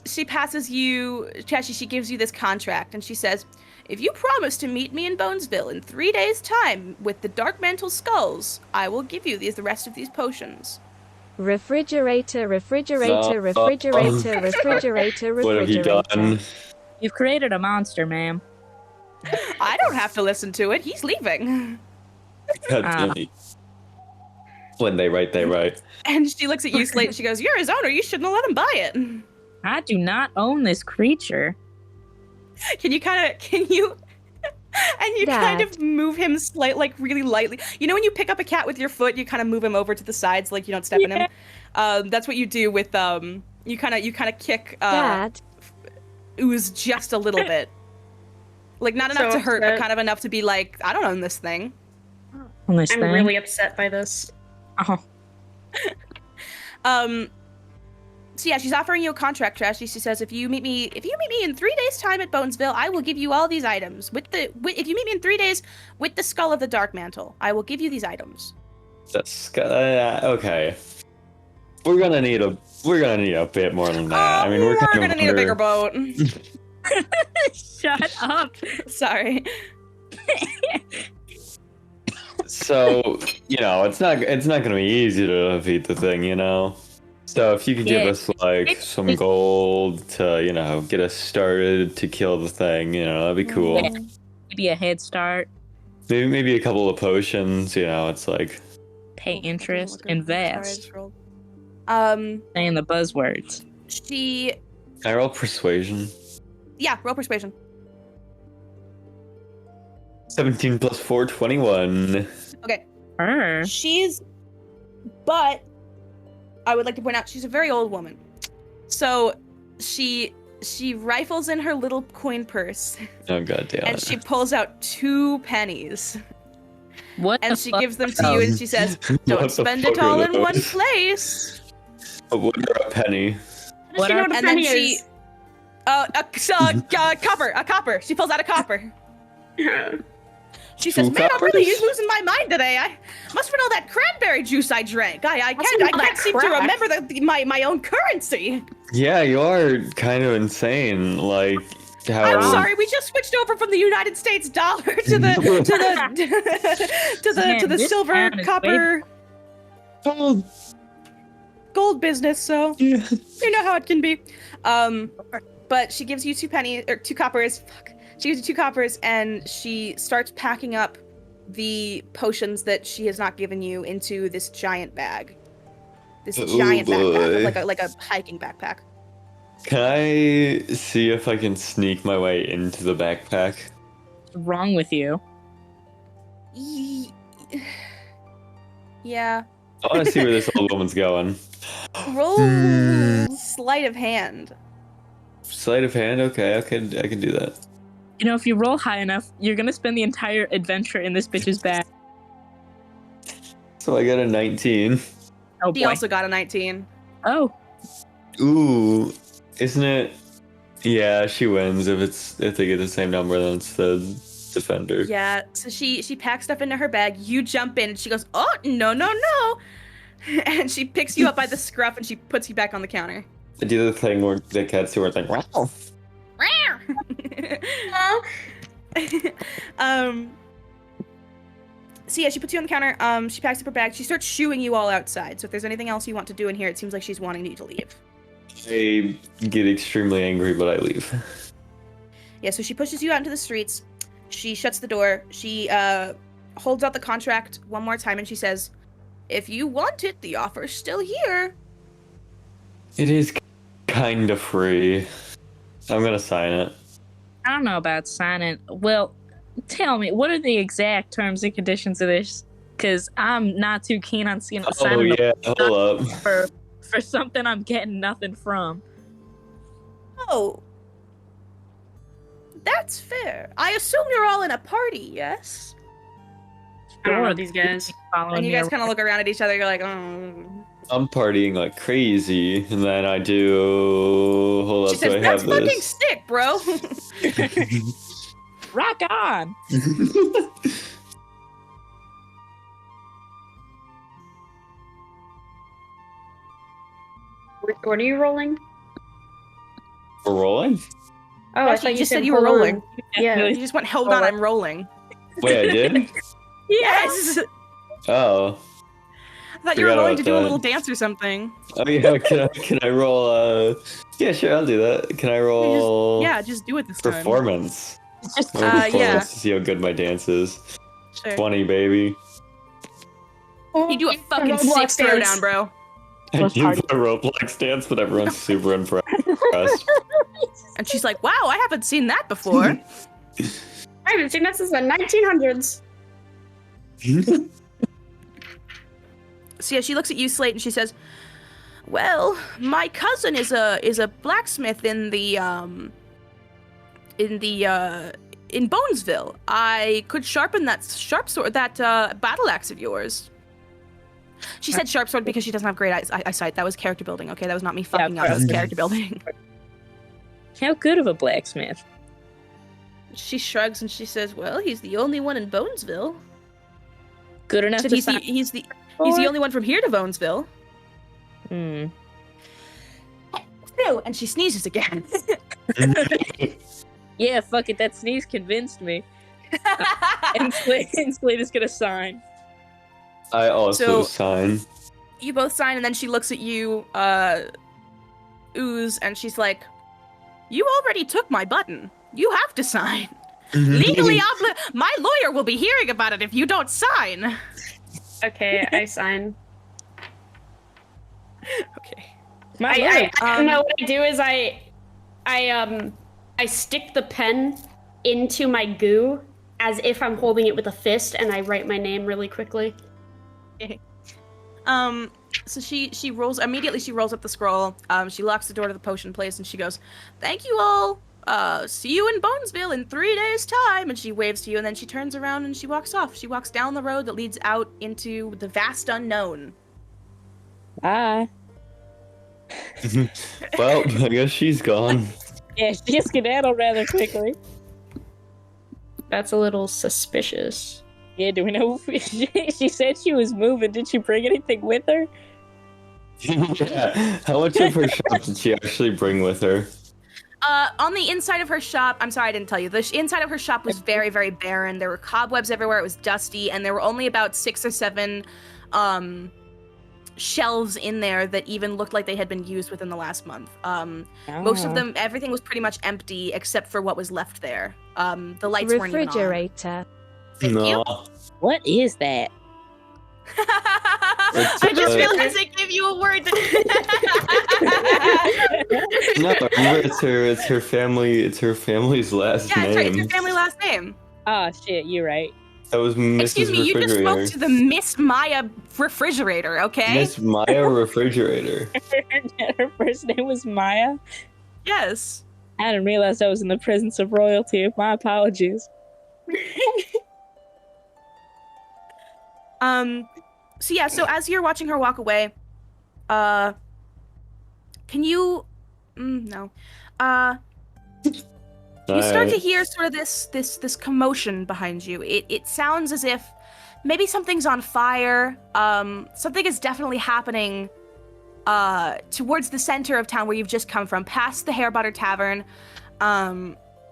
she passes you, Trashy, she gives you this contract and she says, if you promise to meet me in Bonesville in 3 days' time with the Dark Mantle Skulls, I will give you the rest of these potions. Refrigerator. What have you done? You've created a monster, ma'am. I don't have to listen to it. He's leaving. God damn it. When they write, they write. And she looks at you, Slate, and she goes, you're his owner. You shouldn't have let him buy it. I do not own this creature. And you kind of move him really lightly. You know when you pick up a cat with your foot, you kind of move him over to the sides, like you don't step in him. That's what you do with you kind of kick Dad. Ooze just a little bit, like not enough to hurt, but kind of enough to be like, I don't own this thing. I'm really upset by this. Oh. So yeah, she's offering you a contract, Trashy. She says, if you meet me in 3 days' time at Bonesville, I will give you all these items. If you meet me in 3 days with the skull of the Dark Mantle, I will give you these items. Okay. We're gonna need a bit more than that. I mean, we're gonna need a bigger boat. Shut up. Sorry. So, it's not gonna be easy to defeat the thing, So if you could give us some gold to, get us started to kill the thing, that'd be cool. Yeah. Maybe a head start. Maybe a couple of potions, it's like Pay interest. Invest. Sorry, Saying the buzzwords. Can I roll persuasion? Yeah, roll persuasion. 17 plus 4, 21. Okay. Her. I would like to point out she's a very old woman. So she rifles in her little coin purse. Oh god damn and it. she pulls out 2 pennies. What? And she gives them to you and she says, don't spend it all in one place. What are a penny? What are And then she a copper. She pulls out a copper. She says, "Man, I'm really losing my mind today. I must have been all that cranberry juice I drank. I can't seem to remember my own currency." Yeah, you are kind of insane. Like how I'm sorry, we just switched over from the United States dollar to the to the silver, copper, gold business. So you know how it can be. But she gives you 2 pennies or 2 coppers. She gives you 2 coppers, and she starts packing up the potions that she has not given you into this giant bag. This giant backpack, like a hiking backpack. Can I see if I can sneak my way into the backpack? What's wrong with you? Yeah. I want to see where this old woman's going. Roll sleight of hand. Sleight of hand? Okay, I can do that. If you roll high enough, you're gonna spend the entire adventure in this bitch's bag. So I got a 19. Oh She boy. also got a 19. Oh. Ooh, isn't it? Yeah, she wins if they get the same number. Then it's the defender. Yeah. So she packs stuff into her bag. You jump in, and she goes, "Oh no!" And she picks you up by the scruff, and she puts you back on the counter. I do the thing where the cats who are like, wow. So yeah, she puts you on the counter. She packs up her bag. She starts shooing you all outside. So if there's anything else you want to do in here, it seems like she's wanting you to leave. I get extremely angry, but I leave. Yeah, so she pushes you out into the streets. She shuts the door. She holds out the contract one more time, and she says, if you want it, the offer's still here. It is kind of free. I'm gonna sign it. I don't know about signing. Well, tell me, what are the exact terms and conditions of this? Because I'm not too keen on seeing Oh signing yeah, hold up. for something I'm getting nothing from. Oh. That's fair. I assume you're all in a party, yes? I don't know these guys. Following And you me guys kind of look around at each other, you're like, oh. I'm partying like crazy, and then I do. Hold She up, says, do I that's have fucking this? sick, bro. Rock on! What are you rolling? We're rolling? Oh, Yeah, you just said you were hold rolling. on. Yeah. You just went, hold on, I'm rolling. Wait, I did? Yes! Oh. I thought you were Forgot rolling to about do a that. little dance or something. Oh yeah, can I roll? Yeah, sure, I'll do that. Can I roll? Just do it this time. Performance. Roll yeah. performance to see how good my dance is. Sure. 20, baby. You do a fucking Roblox sick throwdown, bro. I do a Roblox dance, but everyone's super impressed. And she's like, wow, I haven't seen that before. I haven't seen that since the 1900s. So yeah, she looks at you, Slate, and she says, well, my cousin is a blacksmith in Bonesville. I could sharpen that battle axe of yours. She said sharp sword because she doesn't have great eyesight. That was character building, okay? That was not me fucking up. That was character building. How good of a blacksmith? She shrugs and she says, well, he's the only one in Bonesville. Good enough Said to he's the only one from here to Bonesville. Hmm. Ew, and she sneezes again. Yeah, fuck it, that sneeze convinced me. And Slade is gonna sign. I also So- sign. You both sign, and then she looks at you, Ooze, and she's like, you already took my button. You have to sign. Legally my lawyer will be hearing about it if you don't sign. Okay, I sign. Okay. My I don't know what I do is I stick the pen into my goo as if I'm holding it with a fist, and I write my name really quickly. So she rolls immediately. She rolls up the scroll. She locks the door to the potion place, and she goes, "Thank you all. See you in Bonesville in 3 days' time." And she waves to you, and then she turns around and she walks off. She walks down the road that leads out into the vast unknown. Bye. Well, I guess she's gone. Yeah, she skedaddled rather quickly. That's a little suspicious. Yeah, do we know? She said she was moving. Did she bring anything with her? Yeah. How much of her shop did she actually bring with her? On the inside of her shop, I'm sorry I didn't tell you, the inside of her shop was very, very barren. There were cobwebs everywhere, it was dusty, and there were only about 6 or 7 shelves in there that even looked like they had been used within the last month. Most of them, everything was pretty much empty except for what was left there. The lights weren't even on. Refrigerator. Thank you. What is that? I just realized I gave you a word. No, remember it's her family. It's her family's last Yeah, it's, right, it's name. your family last name. Oh shit, you're right. That was Mrs. Excuse me, you just Refrigerator. spoke to the Miss Maya Refrigerator, okay? Miss Maya Refrigerator. Her first name was Maya. Yes. I didn't realize I was in the presence of royalty. My apologies. So yeah, so as you're watching her walk away, can you no. You start to hear sort of this commotion behind you. It sounds as if maybe something's on fire. Something is definitely happening towards the center of town where you've just come from, past the Hair Butter Tavern,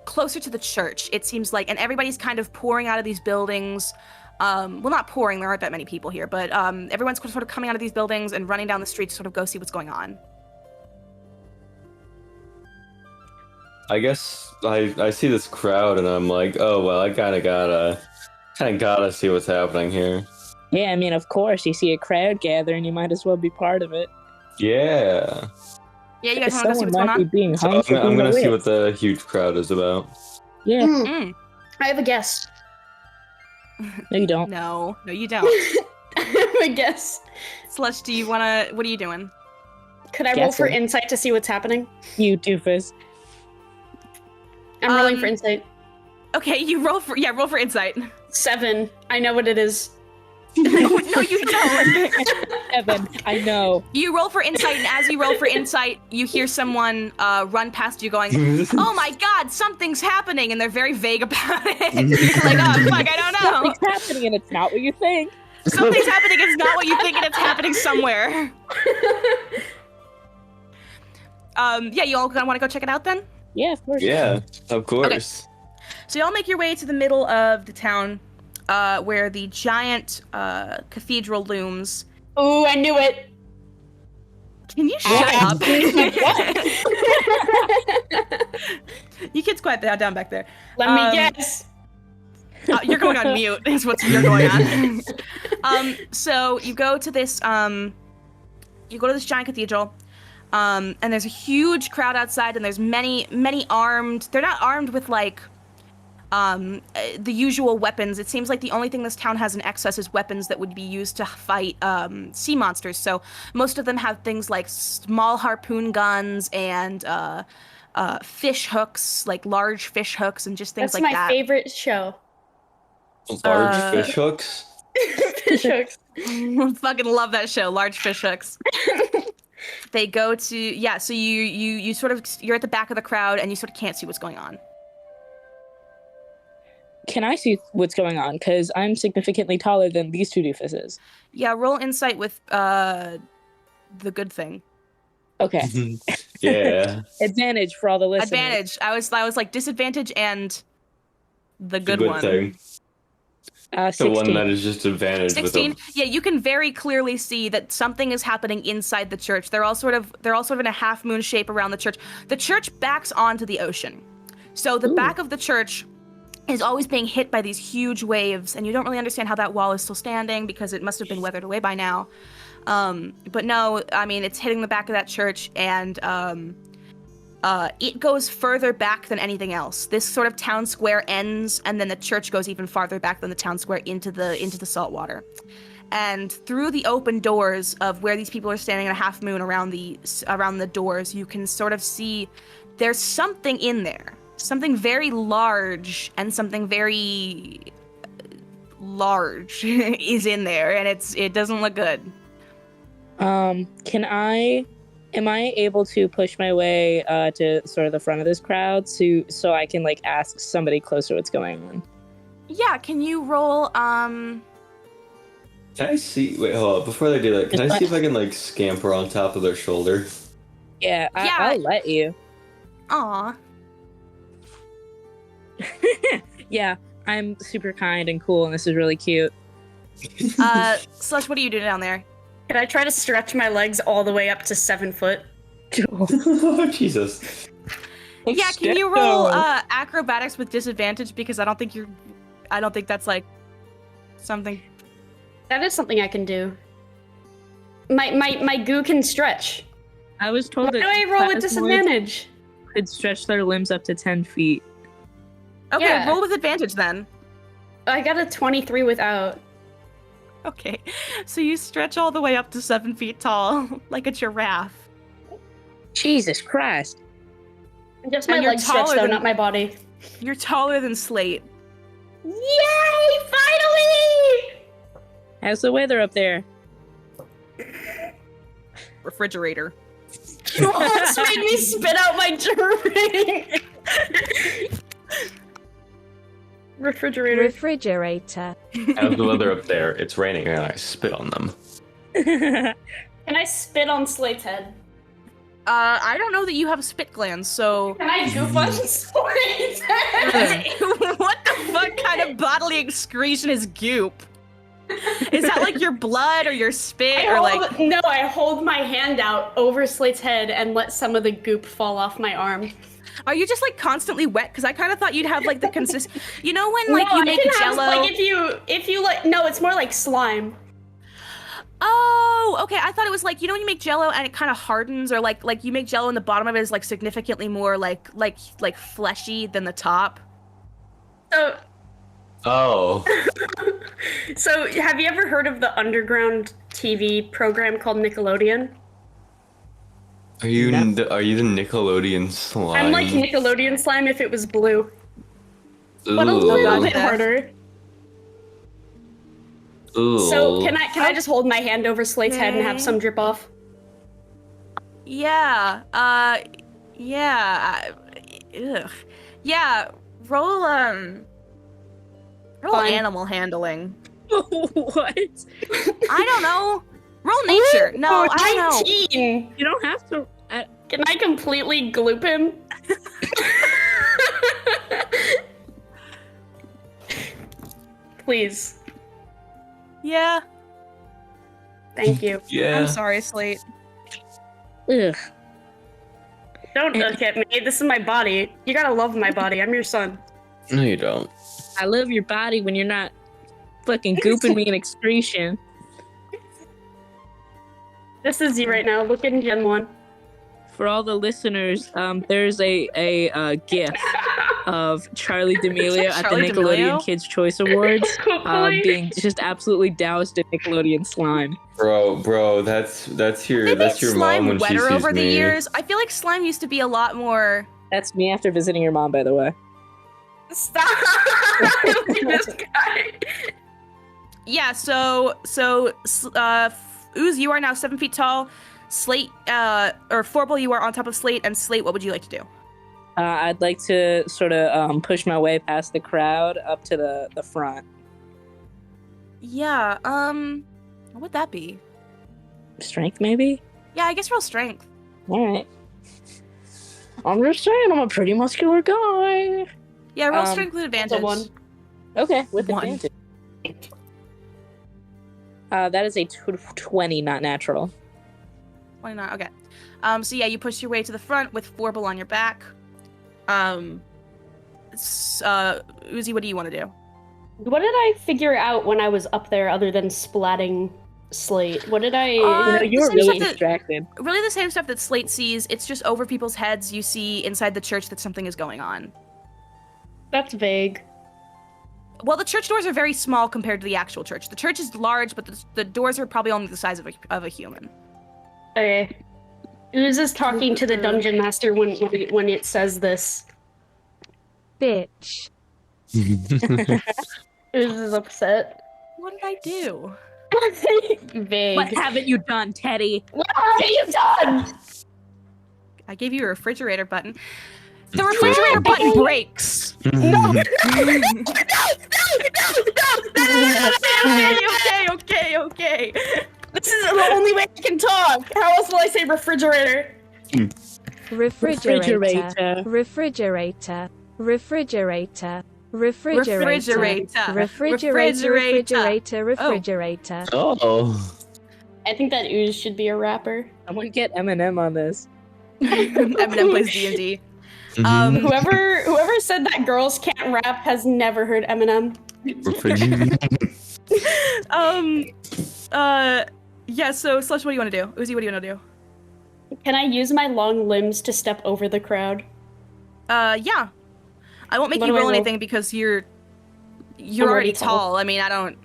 closer to the church, it seems like, and everybody's kind of pouring out of these buildings. Well, not pouring, there aren't that many people here, but everyone's sort of coming out of these buildings and running down the street to sort of go see what's going on. I guess I see this crowd and I'm like, oh well, I gotta see what's happening here. Yeah, I mean, of course, you see a crowd gathering, you might as well be part of it. Yeah. Yeah, you guys want to go see Someone what's going might be on? being So hung for I'm being gonna a see witch. what the huge crowd is about. Yeah, Mm. I have a guess. no, you don't. No, you don't. I have a guess. Slush, do you want to? What are you doing? Could I roll for Guessing. insight to see what's happening? You doofus. I'm rolling for insight. Okay, you roll for insight. 7. I know what it is. No, you don't. Evan, I know. You roll for insight, and as you roll for insight, you hear someone run past you going, "Oh my god, something's happening," and they're very vague about it. You're like, "Oh fuck, I don't know. Something's happening and it's not what you think. Something's happening. It's not what you think, and it's happening somewhere." Yeah, you all want to go check it out then? Yeah, of course. Yeah, of course. So you all make your way to the middle of the town, where the giant cathedral looms. Ooh, I knew it. Can you shut up? You kids quiet down back there. Let me guess. You're going on mute is what you're going on. So you go to this giant cathedral, and there's a huge crowd outside, and there's many armed. They're not armed with like the usual weapons. It seems like the only thing this town has in excess is weapons that would be used to fight sea monsters. So most of them have things like small harpoon guns and fish hooks, like large fish hooks, and just things That's like that. my favorite show. Large fish hooks. Fish hooks. Fucking love that show, Large Fish Hooks. They go to so you sort of, you're at the back of the crowd and you sort of can't see what's going on. Can I see what's going on? Because I'm significantly taller than these two doofuses. Yeah, roll insight with the good thing. Okay. Yeah. Advantage for all the listeners. Advantage. I was like disadvantage and the good, Good one. thing. 16. The one that is just advantage 16. with Yeah, you can very clearly see that something is happening inside the church. They're all sort of in a half moon shape around the church. The church backs onto the ocean. So the back of the church is always being hit by these huge waves, and you don't really understand how that wall is still standing because it must have been weathered away by now. But no, I mean, it's hitting the back of that church, and it goes further back than anything else. This sort of town square ends, and then the church goes even farther back than the town square into the salt water. And through the open doors of where these people are standing in a half moon around the doors, you can sort of see there's something in there. Something very large and something very large is in there, and it doesn't look good. Am I able to push my way to sort of the front of this crowd so I can like ask somebody closer what's going on? Yeah, can you roll Can I see? Wait, hold on. Before they do that, can I see if I can like scamper on top of their shoulder? Yeah, Yeah. I'll let you. Aw. Yeah, I'm super kind and cool, and this is really cute. Slush, what are you doing down there? Can I try to stretch my legs all the way up to 7 foot? Oh, Jesus. Yeah, can you roll acrobatics with disadvantage, because I don't think that's like something. That is something I can do. My goo can stretch. I was Why told do that I roll with plasmoids disadvantage? could stretch their limbs up to 10 feet. Okay, Yeah. roll with advantage then. I got a 23 without. Okay, so you stretch all the way up to 7 feet tall, like a giraffe. Jesus Christ. Just And my you're legs stretch taller though, than- not my body. You're taller than Slate. Yay! Finally! How's the weather up there? Refrigerator. You almost made me spit out my drink. Refrigerator. Refrigerator. How's the weather up there? It's raining and I spit on them. Can I spit on Slate's head? I don't know that you have spit glands, so. Can I goof on Slate's head? What the fuck kind of bodily excretion is goop? Is that like your blood or your spit or like? No, I hold my hand out over Slate's head and let some of the goop fall off my arm. Are you just like constantly wet? Because I kind of thought you'd have like the You know when like no, you I make can have, Jello. like if you like, no, it's more like slime. Oh, okay. I thought it was like, you know when you make Jello and it kind of hardens, or like you make Jello and the bottom of it is like significantly more like fleshy than the top. So, Oh. so have you ever heard of the underground TV program called Nickelodeon? Are you are you the Nickelodeon slime? I'm like Nickelodeon slime if it was blue, Ooh. but a little bit gotcha. harder. Ooh. So can I just hold my hand over Slate's head and have some drip off? Yeah. Yeah. Ugh. Yeah. Roll Fine. animal handling. What? I don't know. Roll nature. No, I don't know. 19! You don't have to. Can I completely gloop him? Please. Yeah. Thank you. Yeah. I'm sorry, Slate. Ugh. Don't look at me. This is my body. You gotta love my body. I'm your son. No, you don't. I love your body when you're not fucking gooping me in excretion. This is you right now. Look in Gen 1. For all the listeners, there's a GIF of Charlie D'Amelio at the Charli Nickelodeon D'Amelio? Kids' Choice Awards, Hopefully. being just absolutely doused in Nickelodeon slime. Bro, that's your They made mom slime when she wetter sees over the me. years. I feel like slime used to be a lot more. That's me after visiting your mom, by the way. Stop! Look at this guy. Yeah. So Ooze, you are now 7 feet tall. Slate, or Forble, you are on top of Slate. And Slate, what would you like to do? I'd like to sort of push my way past the crowd up to the front. Yeah. What would that be? Strength, maybe? Yeah, I guess roll strength. Alright. I'm just saying, I'm a pretty muscular guy. Yeah, roll strength with advantage. That's a 1. Okay, with One. advantage. That is a 20, not natural. 29. Okay. So yeah, you push your way to the front with Forble on your back. Uzi, what do you want to do? What did I figure out when I was up there other than splatting Slate? What did I... You know, the you were same really stuff that- distracted. Really the same stuff that Slate sees. It's just over people's heads. You see inside the church that something is going on. That's vague. Well, the church doors are very small compared to the actual church. The church is large, but the doors are probably only the size of a human. Okay. Ooze is talking to the dungeon master when it says this. Bitch. Ooze is upset. What did I do? Vague. What haven't you done, Teddy? What have you done? I gave you a refrigerator button. The refrigerator button breaks. Okay. This is the only way I can talk. How else will I say refrigerator? Refrigerator. Refrigerator. Refrigerator. Refrigerator. Refrigerator. Refrigerator. Refrigerator. Refrigerator. Oh. I think that Ooze should be a rapper. Someone get Eminem on this. Eminem plays D&D. Whoever said that girls can't rap has never heard Eminem. Yeah, so Slush, what do you want to do? Uzi, what do you want to do? Can I use my long limbs to step over the crowd? Yeah. I won't make What you do I roll roll? anything because you're I'm already already tall. tall. I mean, I don't.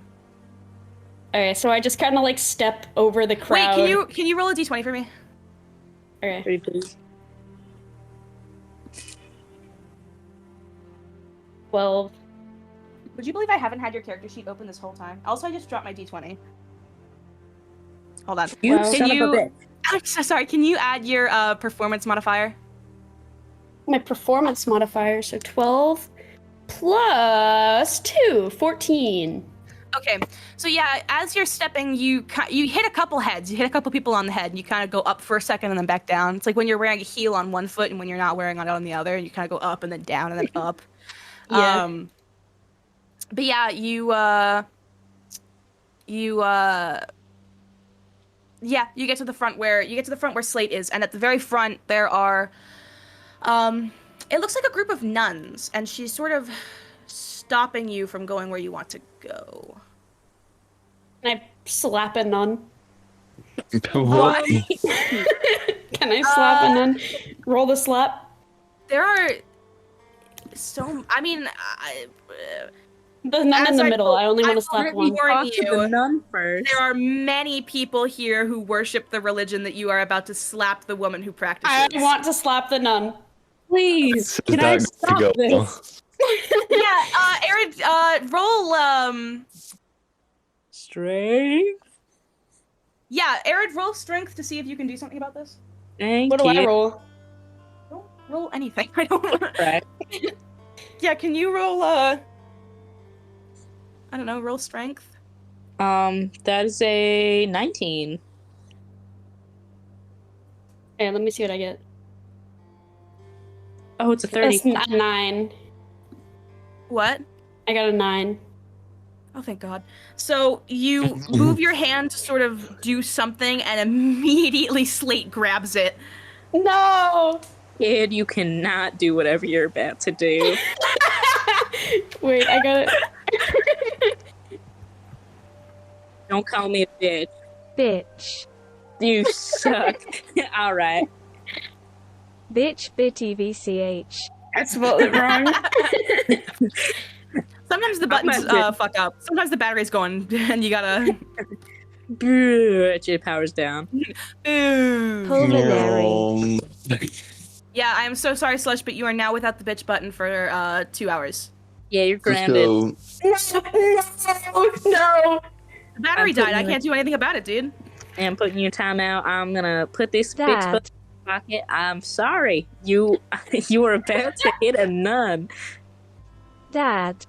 Okay, so I just kind of like step over the crowd. Wait, can you roll a d20 for me? Okay. Pretty please. 12. Would you believe I haven't had your character sheet open this whole time? Also, I just dropped my d20. Hold on. You Wow. son Can of a you? bitch. I'm so sorry. Can you add your performance modifier? My performance modifier, so 12 plus 2, 14. Okay, so yeah, as you're stepping, you hit a couple heads. You hit a couple people on the head, and you kind of go up for a second and then back down. It's like when you're wearing a heel on one foot and when you're not wearing it on the other, and you kind of go up and then down and then up. Yeah. But yeah, you get to the front where Slate is, and at the very front there are, it looks like a group of nuns, and she's sort of stopping you from going where you want to go. Can I slap a nun? What? Can I slap and then roll the slap? There are I mean, The nun in as the I middle. told- I only want I'm to slap already one. warning Talk to the you, nun first. there are many people here who worship the religion that you are about to slap the woman who practices. I want to slap the nun. Please, This is can I not stop going to go well. this? Yeah, Aaron, roll, Strength. yeah, Aaron, roll strength to see if you can do something about this. Thank What do I you. roll? Don't roll anything. I don't. Right. Yeah, can you roll, I don't know, roll strength? That is a 19. Okay, let me see what I get. Oh, it's a 30. It's a 9. What? I got a 9. Oh, thank God. So you move your hand to sort of do something, and immediately Slate grabs it. No! Kid, you cannot do whatever you're about to do. Wait, I got it. Don't call me a bitch. Bitch. You suck. All right. Bitch bitty VCH. I spelled it wrong. Sometimes the I'm buttons not fuck up. Sometimes the battery's going, and you gotta. Bitch, it powers down. Ooh. Pulmonary. Yeah, I am so sorry, Slush, but you are now without the bitch button for 2 hours. Yeah, you're Let's grounded. go. No! The battery I'm died. I putting can't do anything about it, dude. And putting your time out. I'm gonna put this bitch Dad. button in my pocket. I'm sorry. You were about to hit a nun. Dad.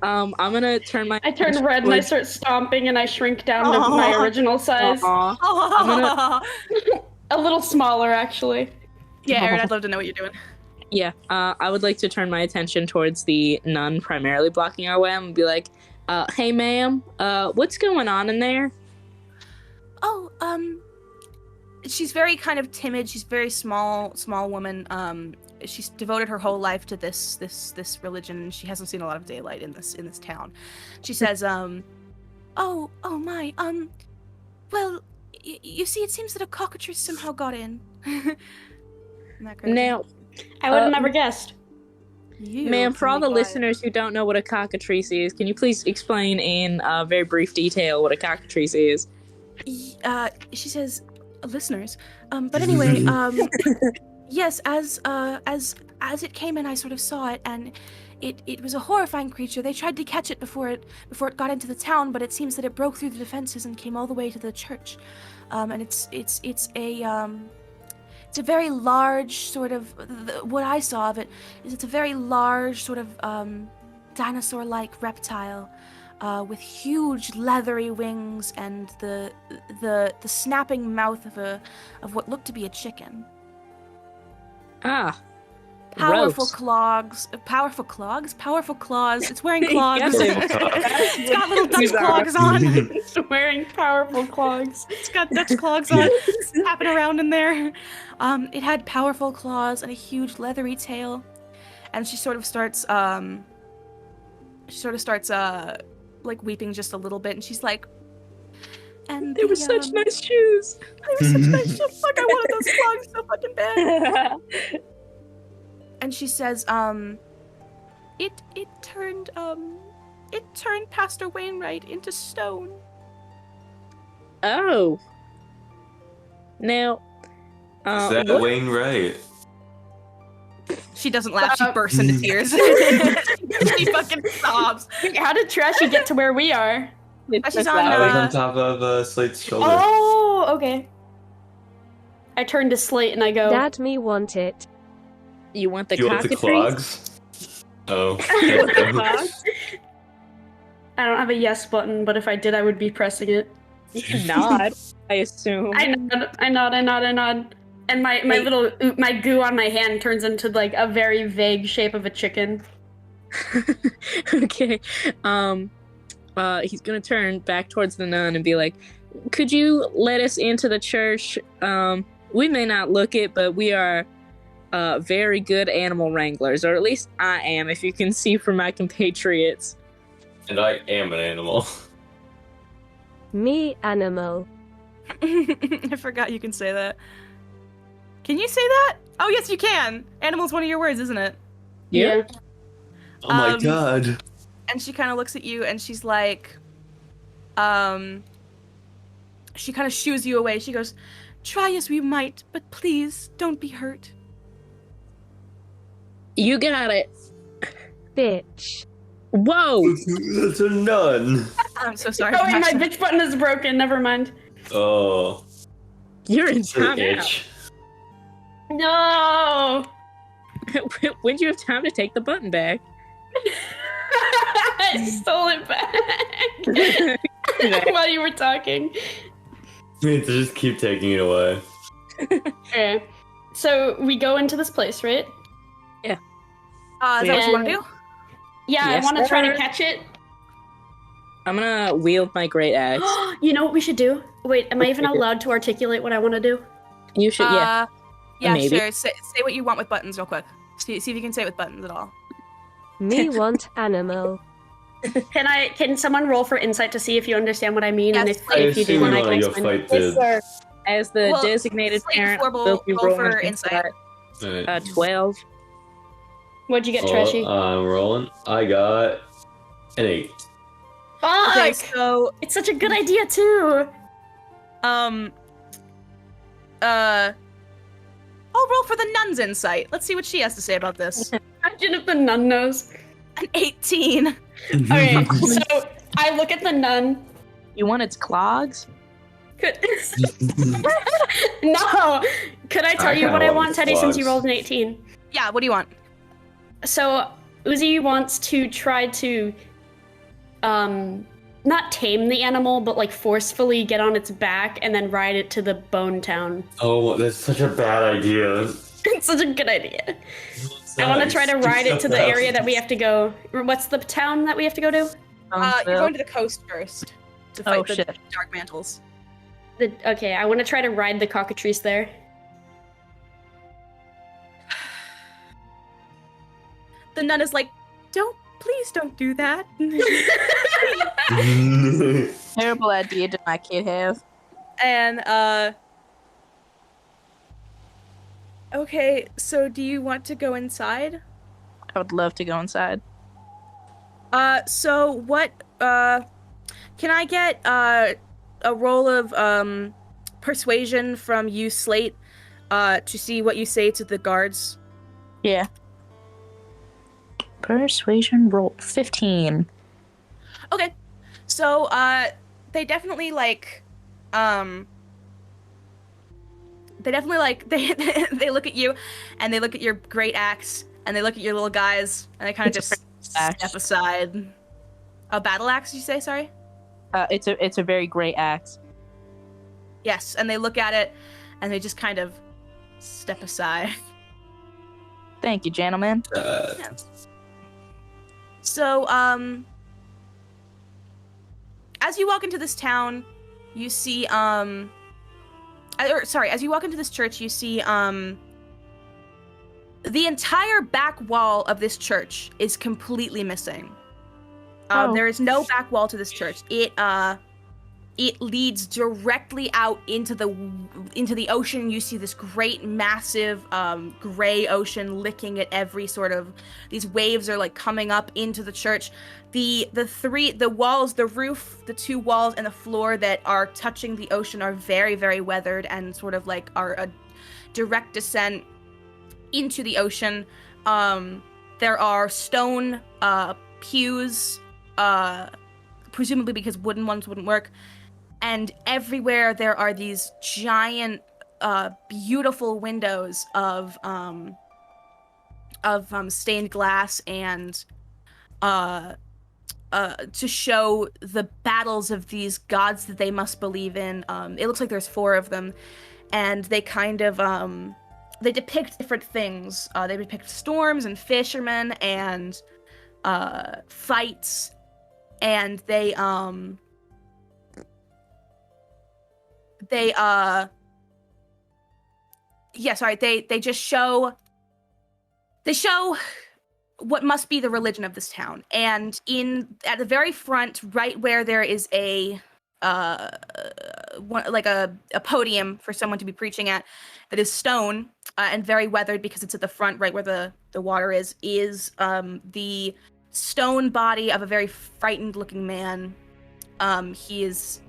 I'm gonna turn my. I turn red and I start stomping and I shrink down to my original size. Aw. A little smaller, actually. Yeah, Aaron, I'd love to know what you're doing. Yeah, I would like to turn my attention towards the nun primarily blocking our way and be like, hey ma'am, what's going on in there? Oh, she's very kind of timid. She's very small woman. She's devoted her whole life to this religion. She hasn't seen a lot of daylight in this town. She says, oh my, well, you see, it seems that a cockatrice somehow got in. Isn't that crazy? Now, I would have never guessed. You ma'am, for can all be the quiet. listeners who don't know what a cockatrice is, can you please explain in very brief detail what a cockatrice is? She says, listeners. But anyway, yes, as it came in, I sort of saw it, and it was a horrifying creature. They tried to catch it before it got into the town, but it seems that it broke through the defenses and came all the way to the church. And it's a very large sort of. What I saw of it is it's a very large sort of dinosaur-like reptile. With huge leathery wings and the snapping mouth of what looked to be a chicken. Ah, Powerful gross. claws. Powerful claws. It's wearing clogs. Yes. It's got little Dutch These are- clogs on. It's wearing powerful clogs. It's got Dutch clogs on. Tapping around in there. It had powerful claws and a huge leathery tail. And she sort of starts like weeping just a little bit, and she's like, and They were such nice shoes. They were such nice shoes. Fuck, I wanted those clogs so fucking bad. And she says, it turned Pastor Wainwright into stone. Oh. Now, Is that what- Wayne Wright? She doesn't laugh, she bursts into tears. She fucking sobs. Wait, how did Trashy get to where we are? She's on, I was Uh, on top of Slate's shoulder. Oh, okay. I turn to Slate and I go, Dad me want it. you want the Do you want the cockatrice? clogs? Oh. Clogs? I don't have a yes button, but if I did, I would be pressing it. You can nod, I assume. I nod. And my goo on my hand turns into like a very vague shape of a chicken. Okay. He's gonna turn back towards the nun and be like, could you let us into the church? We may not look it, but we are very good animal wranglers, or at least I am, if you can see from my compatriots. And I am an animal. Me animal. I forgot you can say that. Can you say that? Oh, yes, you can. Animal's one of your words, isn't it? Yeah. Oh my Um, god. And she kind of looks at you and she's like, she kind of shoos you away. She goes, try as we might, but please don't be hurt. You got it. Bitch. Whoa. That's a nun. I'm so sorry. Oh, wait, my bitch button is broken. Never mind. Oh. You're in It's an timeout. itch. No. When do you have time to take the button back? I stole it back while you were talking. Just keep taking it away. Okay. So we go into this place, right? Is that what you want to do? Yeah, Yes, I want to try to sir. catch it. I'm gonna wield my great axe. You know what we should do? Wait, am I even allowed to articulate what I want to do? You should, yeah. Yeah, Maybe. sure. Say what you want with buttons real quick. See if you can say it with buttons at all. Me want animal. Can someone roll for insight to see if you understand what I mean? And Yes, if you do, then I can go explain. fight the... As the Well, designated Slate parent, Floorball, will be roll rolling for insight. 12. What'd you get, Trashy? I'm rolling. I got an 8. Fuck! Okay, so It's such a good idea too. I'll roll for the nun's insight. Let's see what she has to say about this. Imagine if the nun knows. An 18. Okay, so I look at the nun. You want its clogs? Could... No! Could I tell I you kinda what I want want, Teddy, since you slugs. rolled an 18? Yeah, what do you want? So, Uzi wants to try to, not tame the animal, but like forcefully get on its back and then ride it to the Bone Town. Oh, that's such a bad idea. It's such a good idea. I want to try to ride it to the area that we have to go. What's the town that we have to go to? You're going to the coast first to fight the shit. Dark Mantles. Okay, I want to try to ride the cockatrice there. The nun is like, please don't do that. Terrible idea did my kid have. And, okay, so do you want to go inside? I would love to go inside. So what, can I get, a roll of, persuasion from you, Slate, to see what you say to the guards? Yeah. Persuasion roll 15. Okay. So, they definitely, like, they look at you, and they look at your great axe, and they look at your little guys, and they kind of It's a just axe. step aside. A battle axe, you say? Sorry? It's a very great axe. Yes, and they look at it, and they just kind of step aside. Thank you, gentlemen. So, as you walk into this town, you see, as you walk into this church, you see, the entire back wall of this church is completely missing. There is no back wall to this church. It leads directly out into the ocean. You see this great, massive, gray ocean licking at every sort of. These waves are like coming up into the church. The walls, the roof, the two walls, and the floor that are touching the ocean are very, very weathered and sort of like are a direct descent into the ocean. There are stone pews, presumably because wooden ones wouldn't work. And everywhere there are these giant, beautiful windows of stained glass and to show the battles of these gods that they must believe in. It looks like there's 4 of them, and they kind of they depict different things. They depict storms and fishermen and fights, and they just show what must be the religion of this town. And at the very front, right where there is a like a podium for someone to be preaching at that is stone and very weathered because it's at the front, right where the water is the stone body of a very frightened looking man. He is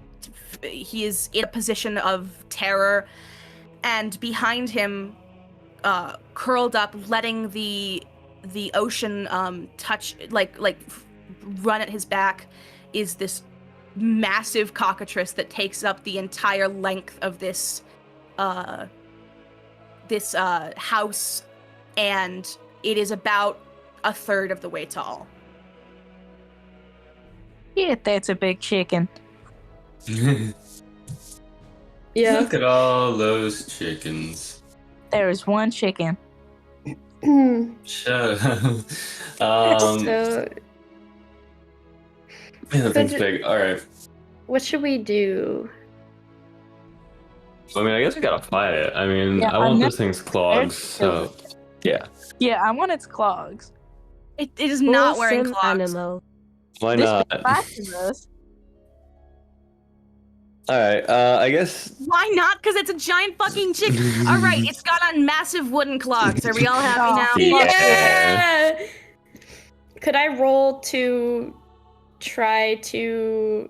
in a position of terror, and behind him, curled up, letting the ocean touch, like run at his back, is this massive cockatrice that takes up the entire length of this house, and it is about a third of the way tall. Yeah, that's a big chicken. Yeah. Look at all those chickens. There is one chicken. Shut up. So, Man, that thing's big. Alright. what should we do? I mean, I guess we gotta fight it. I mean, Yeah, I want I'm those things clogged, so... Yeah. Yeah, I want its clogs. It is not wearing Awesome clogs. animal. Why This not? is fighting us. Alright, I guess. Why not? Because it's a giant fucking chicken. All right, it's got on massive wooden clogs. Are we all happy now? Yeah. Yeah. Could I roll to try to?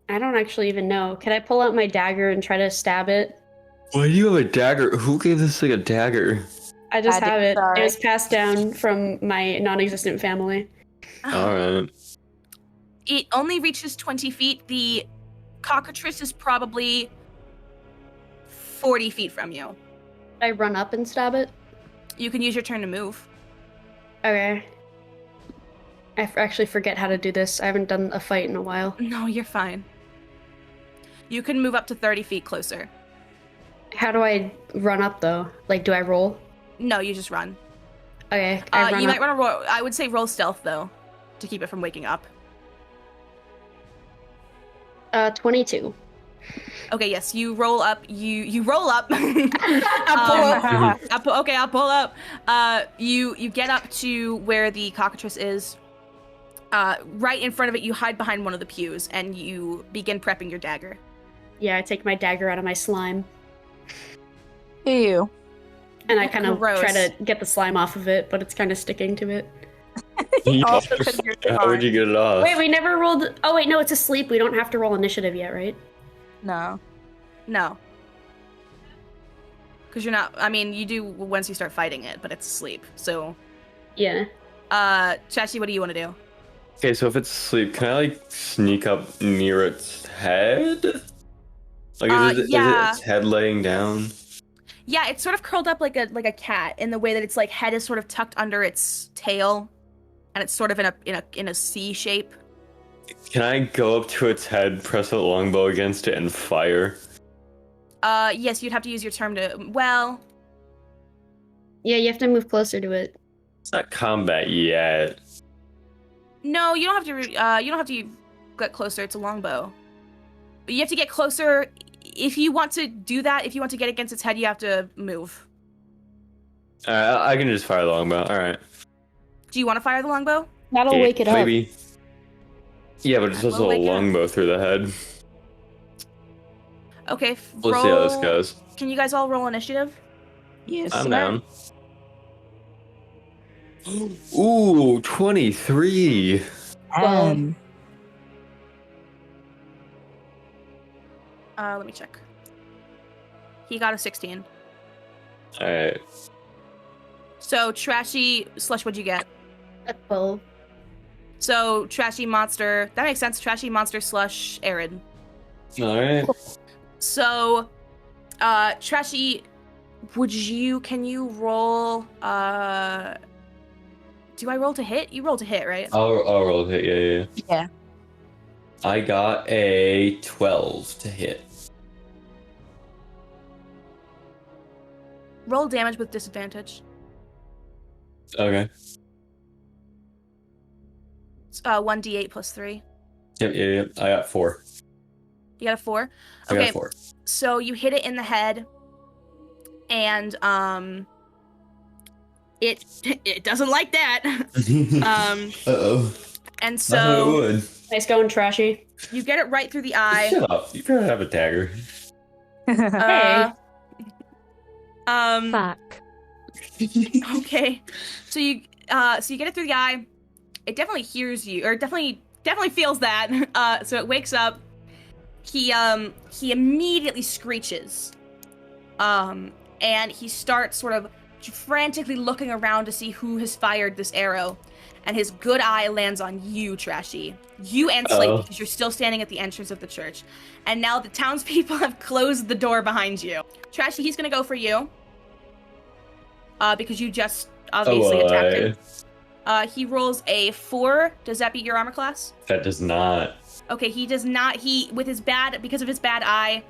I don't actually even know. Can I pull out my dagger and try to stab it? Why do you have a dagger? Who gave this thing a dagger? I just I have did, it. sorry. It was passed down from my non-existent family. Alright. It only reaches 20 feet. The cockatrice is probably 40 feet from you. I run up and stab it. You can use your turn to move. Okay. I actually forget how to do this. I haven't done a fight in a while. No, you're fine. You can move up to 30 feet closer. How do I run up though? Like, do I roll? No, you just run. Okay. I run You up. might want to roll. I would say roll stealth though, to keep it from waking up. 22. Okay, yes, you roll up. You roll up. I'll pull up. I'll pull up. You get up to where the cockatrice is. Right in front of it, you hide behind one of the pews, and you begin prepping your dagger. Yeah, I take my dagger out of my slime, Ew. and I kind of Gross. try to get the slime off of it, but it's kind of sticking to it. Also, 'cause you're How would you get it off? Wait, we never rolled. Oh wait, no, it's asleep. We don't have to roll initiative yet, right? No. No. Because you're not. I mean, you do once you start fighting it, but it's asleep. So, Yeah. Chachi, what do you want to do? Okay, so if it's asleep, can I like sneak up near its head? Like, is it yeah. its head laying down? Yeah, it's sort of curled up like a cat in the way that its like head is sort of tucked under its tail, and it's sort of in a C shape. Can I go up to its head, press a longbow against it, and fire? Yes, you'd have to use your turn to. Well, Yeah, you have to move closer to it. It's not combat yet. no, you don't have to. You don't have to get closer. It's a longbow. But you have to get closer. If you want to do that, if you want to get against its head, you have to move. Alright, I can just fire the longbow. Alright. Do you want to fire the longbow? That'll Yeah, wake it up. maybe. Yeah, but it's We'll also a wake it up. longbow through the head. Okay, We'll roll. see how this goes. Can you guys all roll initiative? Yes, I'm sir. down. Ooh, 23. Let me check. He got a 16. Alright. So Trashy Slush, what'd you get? A 12. So Trashy Monster. That makes sense. Trashy Monster Slush Arid. Alright. So, Trashy, can you roll, do I roll to hit? You roll to hit, right? I'll roll to hit, yeah. Yeah. I got a 12 to hit. Roll damage with disadvantage. Okay. It's 1d8 plus 3. Yep. I got 4. You got a 4? I got 4. So you hit it in the head, and, it doesn't like that. Uh-oh. And That's what it so would. Nice going, Trashy. you get it right through the eye. Shut up. You probably have a dagger. Uh, um, Fuck. okay. So you get it through the eye. It definitely hears you, or definitely feels that. So it wakes up. He immediately screeches. And he starts sort of frantically looking around to see who has fired this arrow. And his good eye lands on you, Trashy. You and Slate, because you're still standing at the entrance of the church. And now the townspeople have closed the door behind you. Trashy, he's gonna go for you. Because you just obviously attacked him. He rolls a 4. Does that beat your armor class? That does not. Okay, he does not. Because of his bad eye.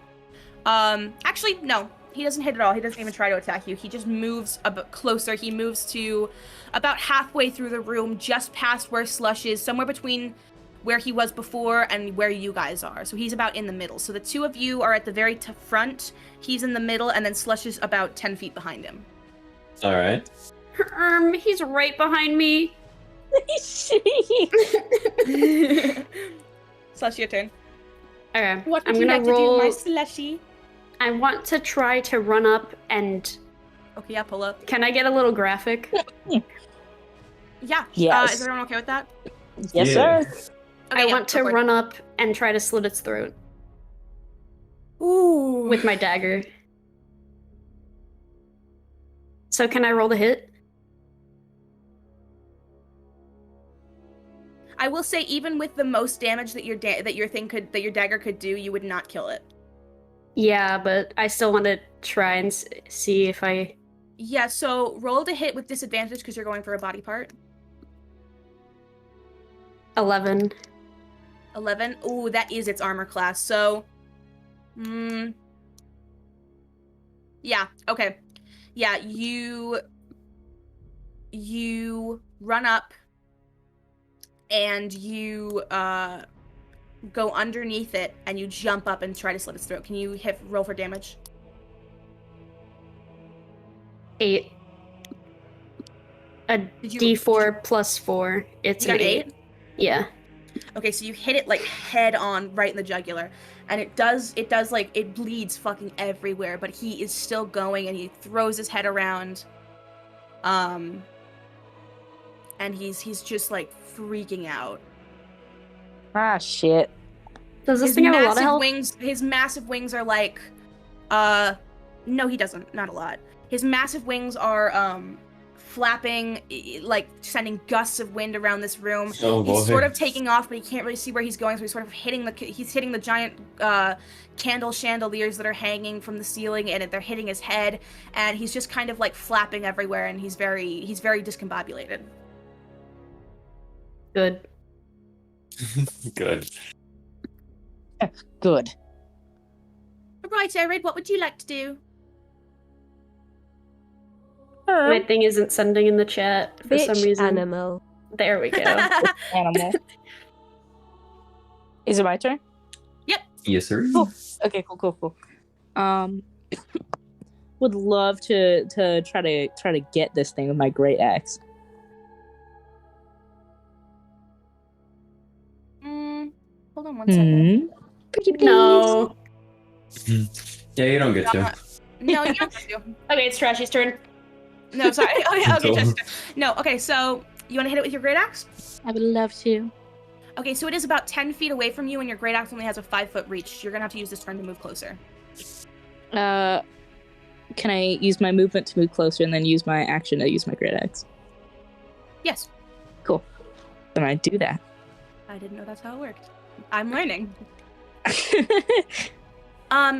Actually, no. He doesn't hit at all. He doesn't even try to attack you. He just moves a bit closer. He moves to about halfway through the room, just past where Slush is, somewhere between where he was before and where you guys are. So he's about in the middle. So the two of you are at the very front. He's in the middle, and then Slush is about 10 feet behind him. All right. He's right behind me. Slush, your turn. Okay, What would I'm you gonna like to roll. do, my slushy? I want to try to run up and. Okay, yeah, pull up. Can I get a little graphic? Yeah. Yes. Is everyone okay with that? Yes, Yeah. sir. Okay, I yeah, want to go for it. run up and try to slit its throat Ooh. with my dagger. So can I roll the hit? I will say, even with the most damage that your dagger could do, you would not kill it. Yeah, but I still want to try and see if I. Yeah. So roll to hit with disadvantage because you're going for a body part. 11. 11. Ooh, that is its armor class. So, yeah. Okay. Yeah. You run up. And you go underneath it, and you jump up and try to slit its throat. Can you roll for damage? 8. A D4 plus 4. It's You got an 8. Yeah. Okay, so you hit it like head on, right in the jugular, and it bleeds fucking everywhere. But he is still going, and he throws his head around, and he's just like freaking out. Ah, shit. Does this thing have a lot of health? His massive wings are like, no, he doesn't. Not a lot. His massive wings are, flapping, like sending gusts of wind around this room. Oh, boy. He's sort of taking off, but he can't really see where he's going, so he's sort of hitting the giant, candle chandeliers that are hanging from the ceiling, and they're hitting his head, and he's just kind of like flapping everywhere, and he's very discombobulated. Good. Good. Good. Right, Arid, what would you like to do? My thing isn't sending in the chat for some Bitch reason. animal. There we go. Animal. Is it my turn? Yes, sir. Cool. Okay, cool. Would love to try to get this thing with my great axe. Hold on one second. Pretty please. No. Yeah, you don't get to. No, you don't have to. Okay, it's Trashy's turn. No, sorry. Oh, yeah, okay, So- Jessica. No, okay, so you want to hit it with your great axe? I would love to. Okay, so it is about 10 feet away from you, and your great axe only has a 5-foot reach. You're gonna have to use this turn to move closer. Can I use my movement to move closer and then use my action to use my great axe? Yes. Cool. Then I do that. I didn't know that's how it worked. I'm learning.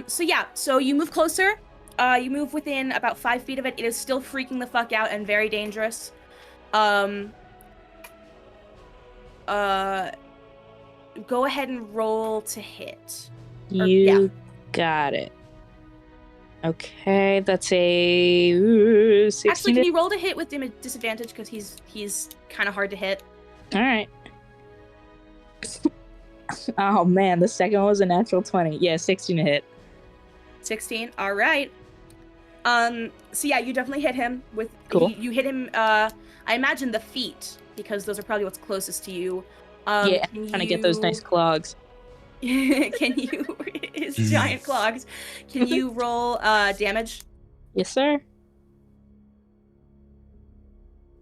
So yeah, so you move closer. You move within about 5 feet of it. It is still freaking the fuck out and very dangerous. Go ahead and roll to hit. You got it. Okay, that's a 16. Actually, can you roll to hit with disadvantage because he's kind of hard to hit. All right. Oh man, the second one was a natural 20. Yeah, 16 to hit. 16. All right. So yeah, you definitely hit him with. Cool. You hit him. I imagine the feet because those are probably what's closest to you. Yeah, Can trying to get those nice clogs. Can you his giant clogs? Can you roll damage? Yes, sir.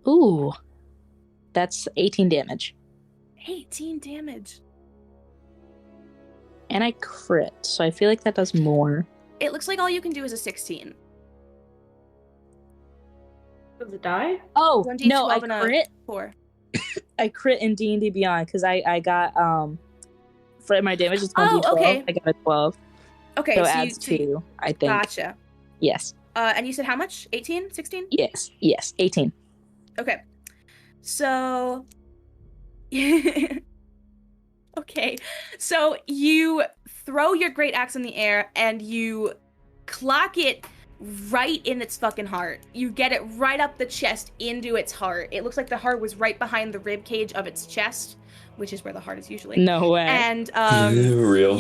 Ooh, that's 18 damage, 18 damage. and I crit, so I feel like that does more. It looks like all you can do is a 16. Does it die? Oh 1d12 no, I and a crit. 4. I crit in D&D Beyond because I got for my damage is 1d12. Oh, okay. I got a 12, Okay, so it so adds 2. I think. Gotcha. Yes, And you said how much? 18? 16? yes, 18. Okay. So okay. So you throw your great axe in the air and you clock it right in its fucking heart. You get it right up the chest into its heart. It looks like the heart was right behind the rib cage of its chest, which is where the heart is usually. No way. And Real.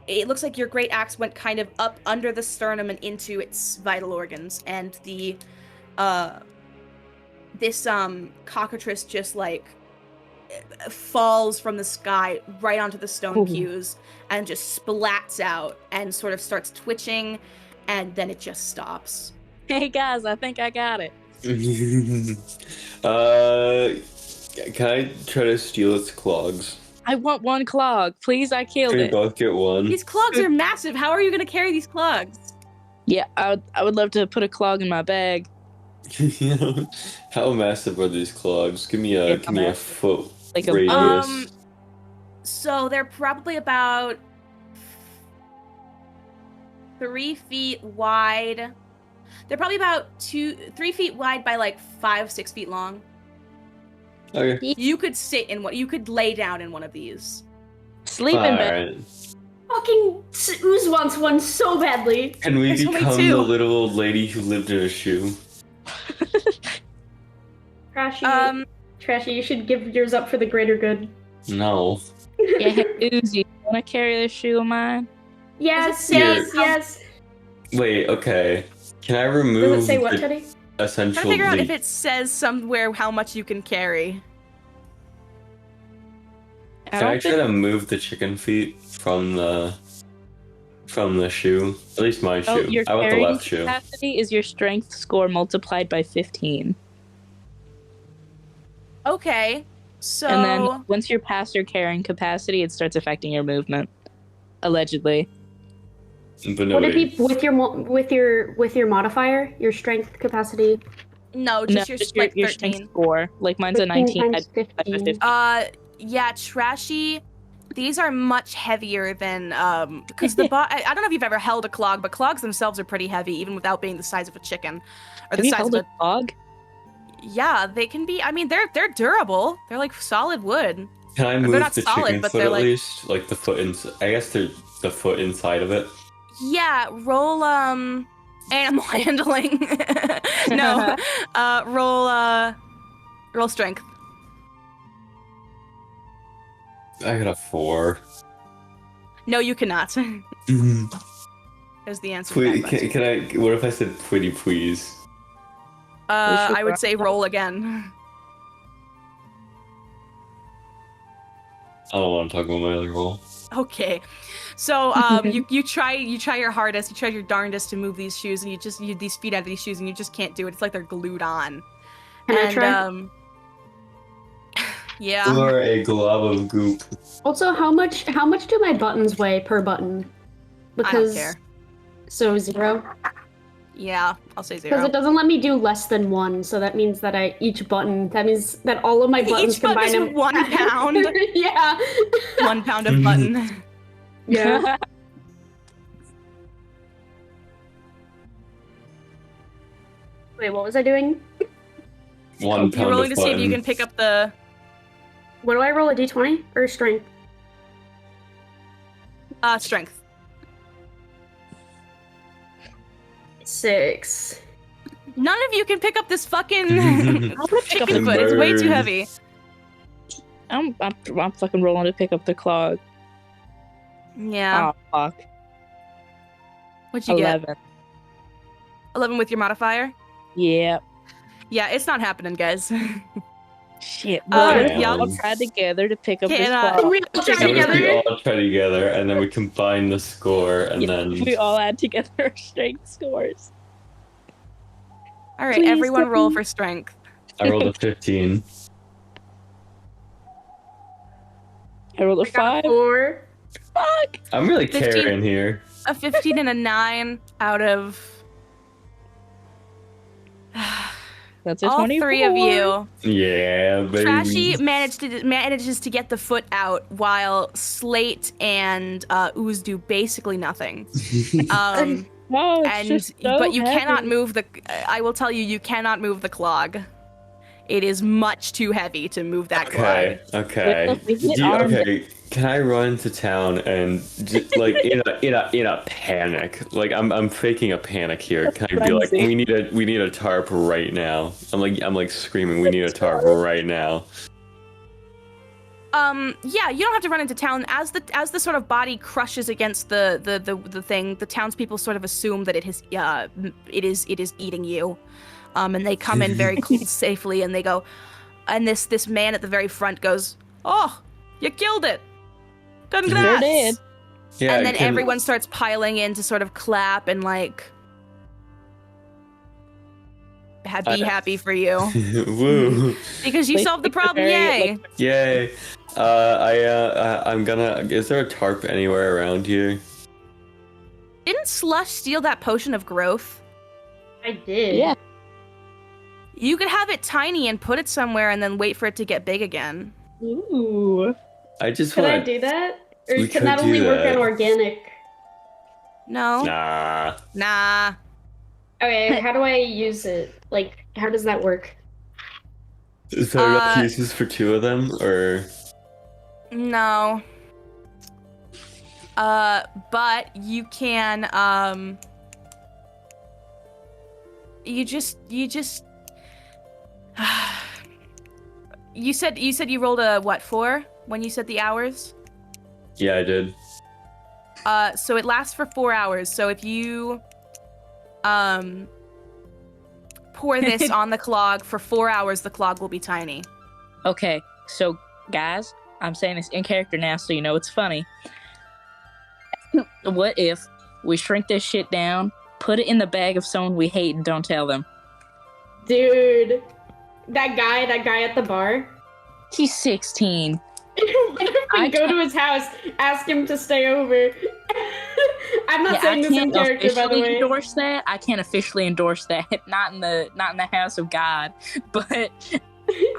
it looks like your great axe went kind of up under the sternum and into its vital organs, and the this cockatrice just like falls from the sky right onto the stone pews and just splats out and sort of starts twitching, and then it just stops. Hey guys, I think I got it. Can I try to steal its clogs? I want one clog, please. I killed Can we it. both get one? These clogs are massive. How are you going to carry these clogs? Yeah, I would love to put a clog in my bag. How massive are these clogs? Give me a foot Like a- radius. So they're probably about 3 feet wide. They're probably about 3 feet wide by like 5-6 feet long. Okay. You could sit in one. You could lay down in one of these. Sleep in bed. Alright. Fucking Ooze wants one so badly. Can we There's only become 2. the little old lady who lived in a shoe? Trashy, you should give yours up for the greater good. No. Yeah, hey, Uzi, you wanna carry this shoe of mine? Yes, Does it yes, say- yes. Wait, okay. Can I remove Does it say what, the Teddy? Trying essential to figure out if leak? it says somewhere how much you can carry. Can I try to move the chicken feet from the shoe? At least my Oh, shoe. your I want the carrying left shoe. capacity is your strength score multiplied by 15. Okay, so And then once you're past your carrying capacity, it starts affecting your movement. Allegedly. But no, Would it wait. be with your modifier, your strength capacity? no, No, just your just like your 13. strength score. Like mine's a 19. times I'd by 15. 15. Yeah, Trashy. These are much heavier than because I don't know if you've ever held a clog, but clogs themselves are pretty heavy, even without being the size of a chicken or Have the you size held of a dog? Yeah, they can be. I mean, they're durable. They're like solid wood. Can I they're move not the solid, chicken but foot they're at like- least? Like the foot I guess they're the foot inside of it. Yeah, roll animal handling. No, roll strength. I got a 4. No, you cannot. Is the answer. to Please, that question. can I? What if I said pretty please? I would say roll again. I don't want to talk about my other roll. Okay, so you try your hardest, you try your darndest to move these shoes, and these feet out of these shoes, and you just can't do it. It's like they're glued on. Can I And try? Yeah. You are a glob of goop. Also, how much do my buttons weigh per button? Because care. So 0. Yeah, I'll say Because 0. it doesn't let me do less than 1, so that means that that means that all of my buttons Each button is combined. 1 pound. Yeah. 1 pound of button. Yeah. Wait, what was I doing? 1 You're pound rolling of to see if you button. can pick up the. What do I roll, a d20 or strength? Strength. 6. None of you can pick up this fucking I'll pick up chicken the foot. It's way too bird. heavy. I'm fucking rolling to pick up the clog. Yeah. Oh fuck. What'd you 11. get? 11 with your modifier? Yeah. Yeah, it's not happening, guys. Shit. What if we yup. all tried together to pick up this Can, claw? We all try What if we together. all try together and then we combine the score and then We all add together our strength scores. All right, Please, everyone roll Stephanie. for strength. I rolled a 15. I rolled a I got 5. 4. Fuck. I'm really 15. carrying here. A 15 and a 9 out of That's a all 24. three of you. Yeah, baby. Trashy manages to get the foot out while Slate and Ooze do basically nothing. Oh, it's And just so but you heavy. cannot move the. I will tell you, you cannot move the clog. It is much too heavy to move that Okay, clog. okay. We hit arms. Okay, can I run to town and just, like in a panic? Like I'm faking a panic here. Can I be like, Frenzy. we need a tarp right now? I'm like screaming, we need a tarp right now. Yeah, you don't have to run into town. As the sort of body crushes against the thing, the townspeople sort of assume that it is eating you. And they come in very safely, and they go, and this man at the very front goes, "Oh, you killed it! Congrats!" Sure did. Yeah, And then everyone starts piling in to sort of clap and like be happy for you Woo! because you solved the problem. Very, Yay! Yay! I'm gonna. Is there a tarp anywhere around here? Didn't Slush steal that potion of growth? I did. Yeah. You could have it tiny and put it somewhere and then wait for it to get big again. Ooh. I just Could I want. do that? Or We can could that do only work that. on organic? No. Nah. Okay, how do I use it? Like, how does that work? Is there enough uses for two of them, or? No. But you can, you just you said you rolled a what, 4 when you said the hours? Yeah, I did. So it lasts for 4 hours. So if you pour this on the clog for 4 hours, the clog will be tiny. Okay, so guys, I'm saying this in character now, so you know it's funny. What if we shrink this shit down, put it in the bag of someone we hate, and don't tell them? Dude, that guy at the bar. He's 16. What if we go to his house, ask him to stay over? I'm not saying this in character, by the officially way. endorse that. I can't officially endorse that. Not in the house of God, but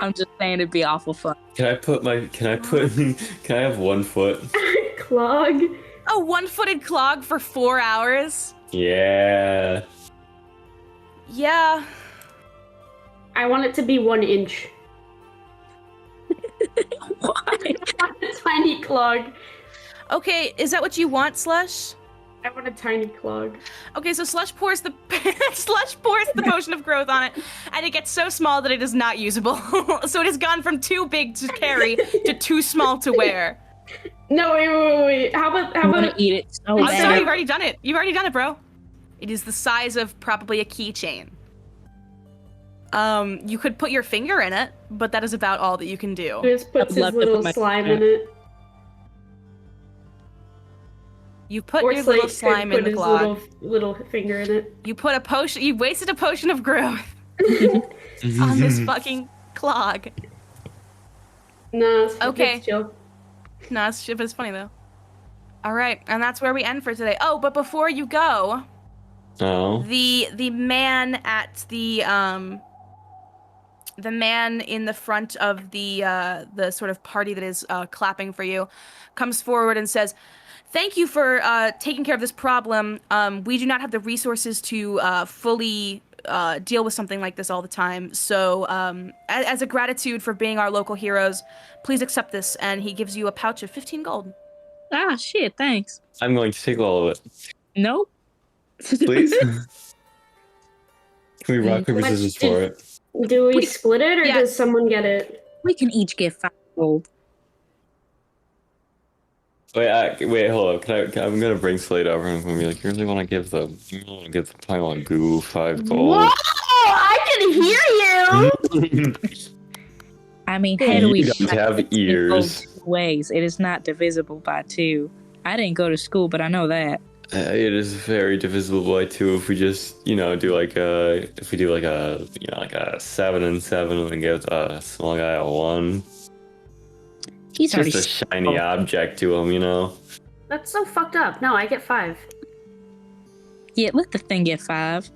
I'm just saying it'd be awful fun. Can I have 1 foot? Clog. A one-footed clog for 4 hours? Yeah. Yeah. I want it to be 1 inch. Why? A tiny clog. Okay, is that what you want, Slush? I want a tiny clog. Okay, so Slush pours the potion of growth on it, and it gets so small that it is not usable. So it has gone from too big to carry to too small to wear. No, wait. How I about want to eat it so I'm bad. sorry, you've already done it. You've already done it, bro. It is the size of probably a keychain. You could put your finger in it, but that is about all that you can do. just puts I'd his love to put little my slime finger in it? You put Or your Slate little could slime put in the his clog. little finger in it. You put a potion. You wasted a potion of growth on this fucking clog. Nah, it's Okay. it's chill. No, it's funny though. All right, and that's where we end for today. Oh, but before you go, Oh. the man at the man in the front of the sort of party that is clapping for you comes forward and says, "Thank you for taking care of this problem. We do not have the resources to fully deal with something like this all the time. So as a gratitude for being our local heroes, please accept this." And he gives you a pouch of 15 gold. Ah, shit, thanks. I'm going to take all of it. Nope. Please? Can we rock, paper, What scissors did- for it? Do we split it, or Yeah. does someone get it? We can each get 5 gold. Wait, hold up. I'm gonna bring Slade over and I'm gonna be like, you really want to give the pile of goo 5 gold? Whoa! I can hear you. I mean, how do we You don't have ears. two ways? It is not divisible by 2. I didn't go to school, but I know that. It is very divisible by 2 if we just, do like a 7 and 7 and give a small guy a 1. He's already Just a shiny object to him. That's so fucked up. No, I get 5. Yeah, let the thing get 5.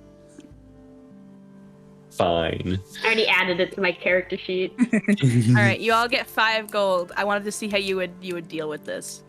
Fine. I already added it to my character sheet. All right, you all get 5 gold. I wanted to see how you would deal with this.